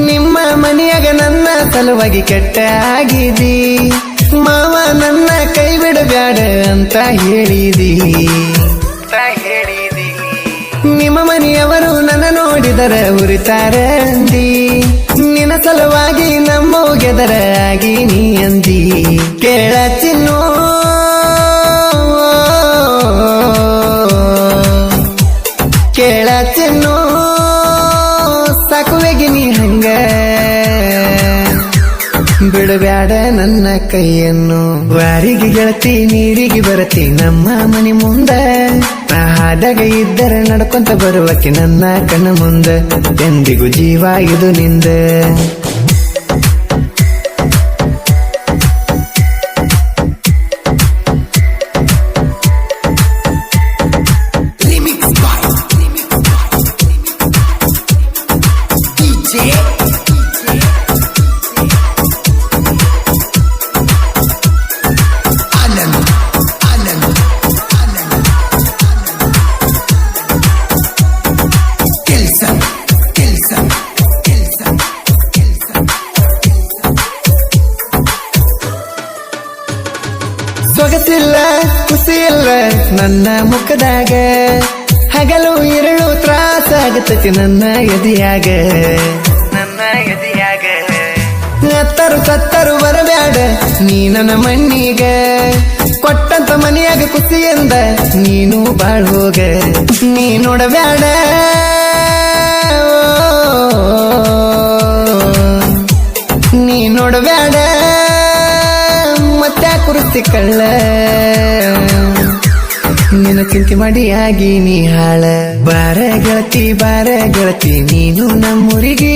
ನಿಮ್ಮ ಮನೆಯಾಗ ನನ್ನ ಸಲುವಾಗಿ ಕೆಟ್ಟ ಆಗಿದಿ, ಮಾವ ನನ್ನ ಕೈ ಬಿಡಬ್ಯಾಡ ಅಂತ ಹೇಳಿದಿ. ನಿಮ್ಮ ಮನೆಯವರು ನನ್ನ ನೋಡಿದರ ಉರಿತಾರ ಅಂದಿ, ನಿನ್ನ ಸಲುವಾಗಿ ನಮ್ಮ ಗೆದರ ಆಗಿ ನೀ ಅಂದಿ. ಕೇಳ ಚಿನ್ನು ಕೇಳ ಚಿನ್ನು, ಸಾಕುವೆಗಿ ನೀ ಹಂಗ, ಬಿಡಬ್ಯಾಡ ನನ್ನ ಕೈಯನ್ನು. ವಾರಿಗೆ ಗೆಳತಿ ನೀರಿಗೆ ಬರತಿ ನಮ್ಮ ಮನೆ ಮುಂದ, ಹಾದಾಗ ಇದ್ದರೆ ನಡ್ಕೊಂತ ಬರುವಕ್ಕೆ ನನ್ನ ಕಣ್ಣ ಮುಂದ. ಎಂದಿಗೂ ಜೀವ ಇದು ನಿಂದ. ಸೊಗಸಿಲ್ಲ ಖುಷಿಯಿಲ್ಲ ನನ್ನ ಮುಖದಾಗ, ಹಗಲು ಇರಳು ತ್ರಾಸಾಗತೈತಿ ನನ್ನ ಎದಿಯಾಗ. ಅತ್ತರು ಸತ್ತರು ಬರಬ್ಯಾಡ ನೀ ನನ್ನ ಮಣ್ಣಿಗ, ಕೊಟ್ಟಂತ ಮನೆಯಾಗ ಖುಷಿಯಿಂದ ನೀನು ಬಾಳ್ ಹೋಗ. ನೀ ನೋಡಬ್ಯಾಡ ನೀ ನೋಡಬ್ಯಾಡ ಮತ್ತೆ ಕುರ್ತಿ ಕಳ್ಳ, ನಿನ್ನ ಚಿಂತೆ ಮಾಡಿ ಆಗಿ ನೀ ಹಾಳ. ಬಾರ ಗೆಳತಿ ನೀನು ನಮ್ಮೂರಿಗೆ,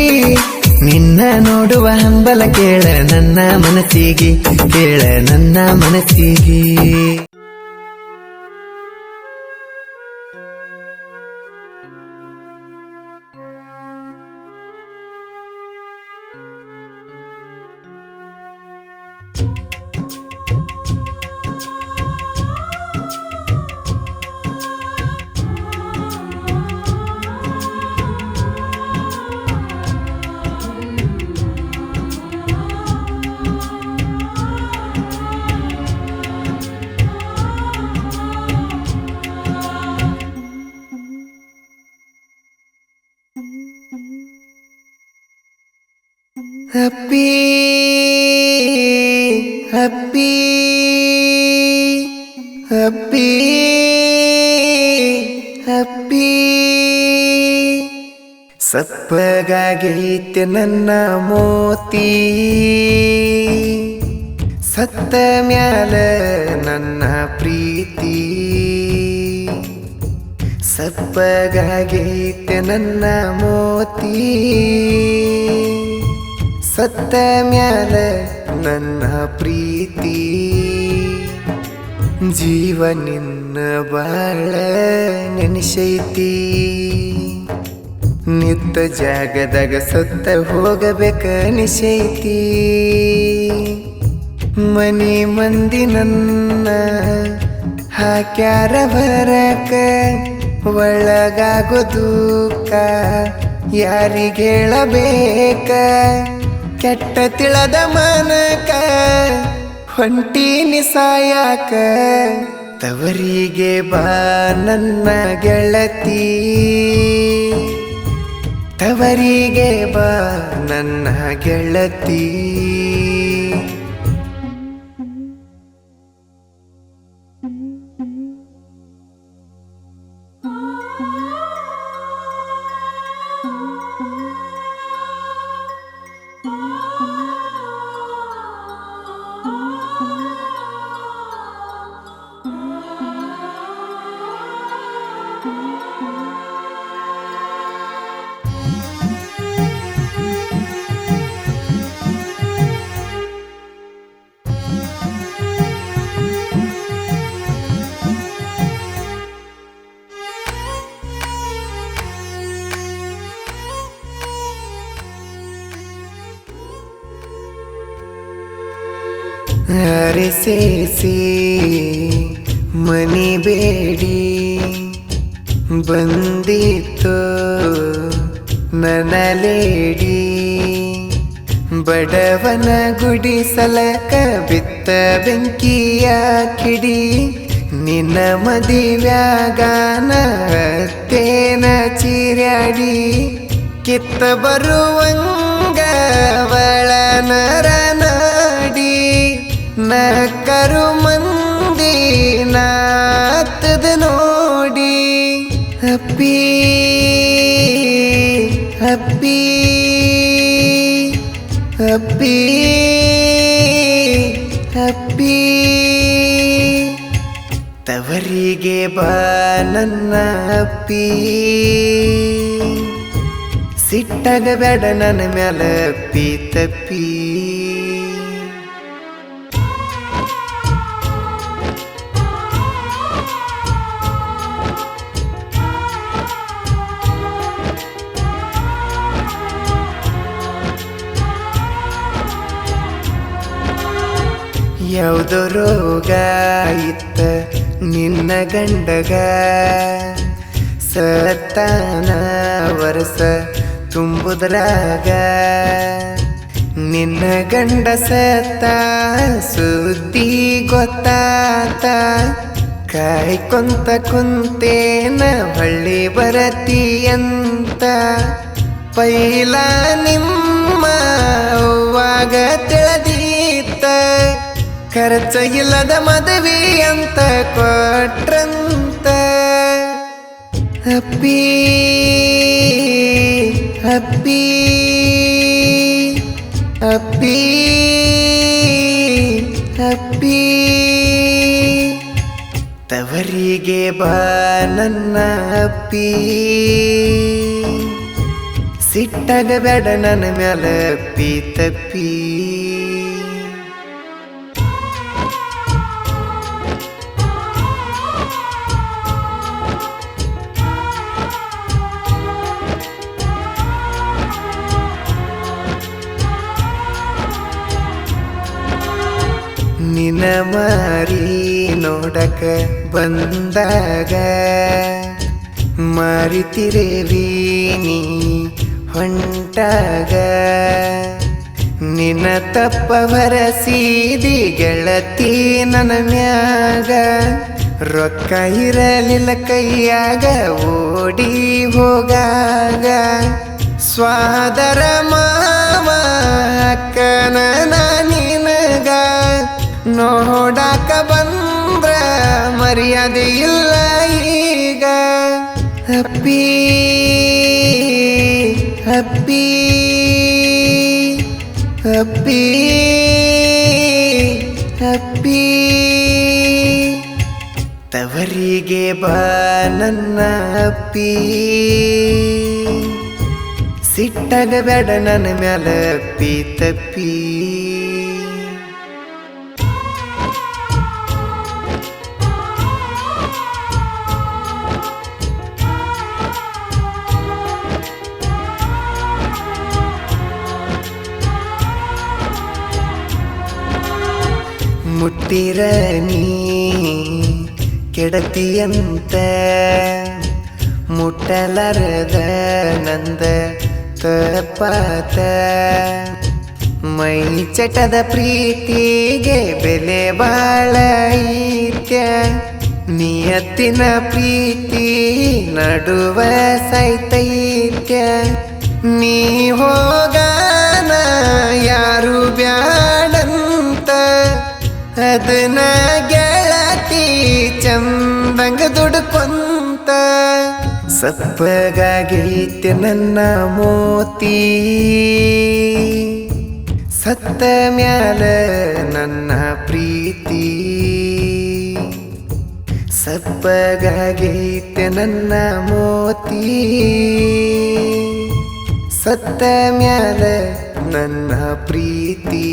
ನಿನ್ನ ನೋಡುವ ಹಂಬಲ ಕೇಳ ನನ್ನ ಮನಸ್ಸಿಗೆ, ಕೇಳ ನನ್ನ ಮನಸ್ಸಿಗೆ. ಹಪ್ಪಿ ಹಪ್ಪಿ ಹಪ್ಪಿ ಹಪ್ಪಿ, ಸಪ್ಪಗಾಗೈತೆ ನನ್ನ ಮೋತಿ, ಸತ್ತ ಮ್ಯಾಲ ನನ್ನ ಪ್ರೀತಿ. ಸಪ್ಪಗಾಗೈತೆ ನನ್ನ ಮೋತಿ, ಸತ್ತ ಮ್ಯಾಲ ನನ್ನ ಪ್ರೀತಿ. ಜೀವ ನಿನ್ನ ಬಾಳ ನೆನೆಸೈತಿ, ನಿತ್ತ ಜಾಗದಾಗ ಸತ್ತ ಹೋಗಬೇಕ ಅನಿಸೈತಿ. ಮನಿ ಮಂದಿ ನನ್ನ ಹಾಕ್ಯಾರ ಬರಕ, ಒಳಗಾಗೋ ದುಃಖ ಯಾರಿಗೇಳಬೇಕ ಕೆಟ್ಟ ತಿಳದ ಮನಕ ಹೊಂಟೀನಿ ಸಾಯಾಕ ತವರಿಗೆ ಬಾ ನನ್ನ ಗೆಳತಿ ತವರಿಗೆ ಬಾ ನನ್ನ ಗೆಳತಿ ಅರಿಸೇಸಿ ಮನಿ ಬೇಡಿ ಬಂದಿತ್ತು ನನಲೇಡಿ ಬಡವನ ಗುಡಿಸಲಕ ಬಿತ್ತ ಬೆಂಕಿಯ ಕಿಡಿ ನಿನ್ನ ಮದಿವ್ಯಾಗಾನ ತೇನ ಚಿರ್ಯಾಡಿ ಕಿತ್ತ ಬರುವಂಗ ಒಳ ನರನಾಡಿ ನಕ್ಕರು ಮಂದಿ ನಾತದ ನೋಡಿ ಅಪ್ಪಿ ಅಪ್ಪಿ ಅಪ್ಪಿ ಅಪ್ಪಿ ತವರಿಗೆ ಬಾ ನನ್ನ ಅಪ್ಪಿ ಸಿಟ್ಟಾಗಬೇಡ ನನ್ನ ಮ್ಯಾಲ ಅಪ್ಪಿ ತಪ್ಪಿ ಯಾವುದೋ ರೋಗ ಇತ್ತ ನಿನ್ನ ಗಂಡಗ ಸತ್ತಾನ ವರ್ಷ ತುಂಬುದ್ರಾಗ ನಿನ್ನ ಗಂಡ ಸತ್ತ ಸುದ್ದಿ ಗೊತ್ತಾತ ಕಾಯ್ಕೊಂತ ಕುಂತೇನ ಹೊಳ್ಳಿ ಬರತಿಯಂತ ಪೈಲ ನಿಮ್ಮ ಅವ್ವಾಗ ತಿಳಿದೀತ ಖರ್ಚ ಇಲ್ಲದ ಮದುವೆ ಅಂತ ಕೊಟ್ರಂತ ಅಪ್ಪಿ ಅಪ್ಪಿ ಅಪ್ಪಿ ಅಪ್ಪಿ ತವರಿಗೆ ಬಾ ನನ್ನ ಅಪ್ಪಿ ಸಿಟ್ಟಾಗಬೇಡ ನನ್ನ ಮ್ಯಾಲ ಅಪ್ಪಿ ತಪ್ಪಿ ನಿನ ಮಾರಿ ನೋಡಕ ಬಂದಾಗ ಮಾರಿತಿರೇವಿ ನೀ ಹೊಂಟಾಗ ನಿನ್ನ ತಪ್ಪ ಭರಸಿದಿ ಗೆಳತಿ ನನ್ನ ಮ್ಯಾಗ ರೊಕ್ಕ ಇರಲಿಲ್ಲ ಕೈಯಾಗ ಓಡಿ ಹೋಗಾಗ ಸ್ವಾದರ ಮಾವ ಅಕ್ಕನ ನಿನಗ ನೋಡಾಕ ಬಂದ್ರ ಮರ್ಯಾದೆ ಇಲ್ಲ ಈಗ ಅಪ್ಪಿ ಅಪ್ಪಿ ಅಪ್ಪಿ ಅಪ್ಪಿ ತವರಿಗೆ ಬಾ ನನ್ನ ಅಪ್ಪಿ ಸಿಟ್ಟಾಗಬೇಡ ನನ್ನ ಮ್ಯಾಲ ಅಪ್ಪಿ ತಪ್ಪಿ ಮುಟ್ಟಿರ ನೀ ಕೆಡತಿಯಂತ ಮುಟ್ಟಲಾರದ ನಂದ ತಪ್ಪಾತ ಮೈ ಚಟದ ಪ್ರೀತಿಗೆ ಬೆಲೆ ಬಾಳ ಐತ್ಯ ನಿಯತ್ತಿನ ಪ್ರೀತಿ ನಡುವ ಸೈತೈತ್ಯ ನೀ ಹೋಗಾನ ಯಾರು ಬ್ಯಾಡಂತ ಅದನ್ನ ಗೆಳತಿ ಚಂದಂಗ ದುಡ್ಕೊಂತ ಸಪ್ಪಗಾಗೈತೆ ನನ್ನ ಮೋತಿ ಸತ್ತ ಮ್ಯಾಲ ನನ್ನ ಪ್ರೀತಿ ಸಪ್ಪಗಾಗೈತೆ ನನ್ನ ಮೋತಿ ಸತ್ತ ಮ್ಯಾಲ ನನ್ನ ಪ್ರೀತಿ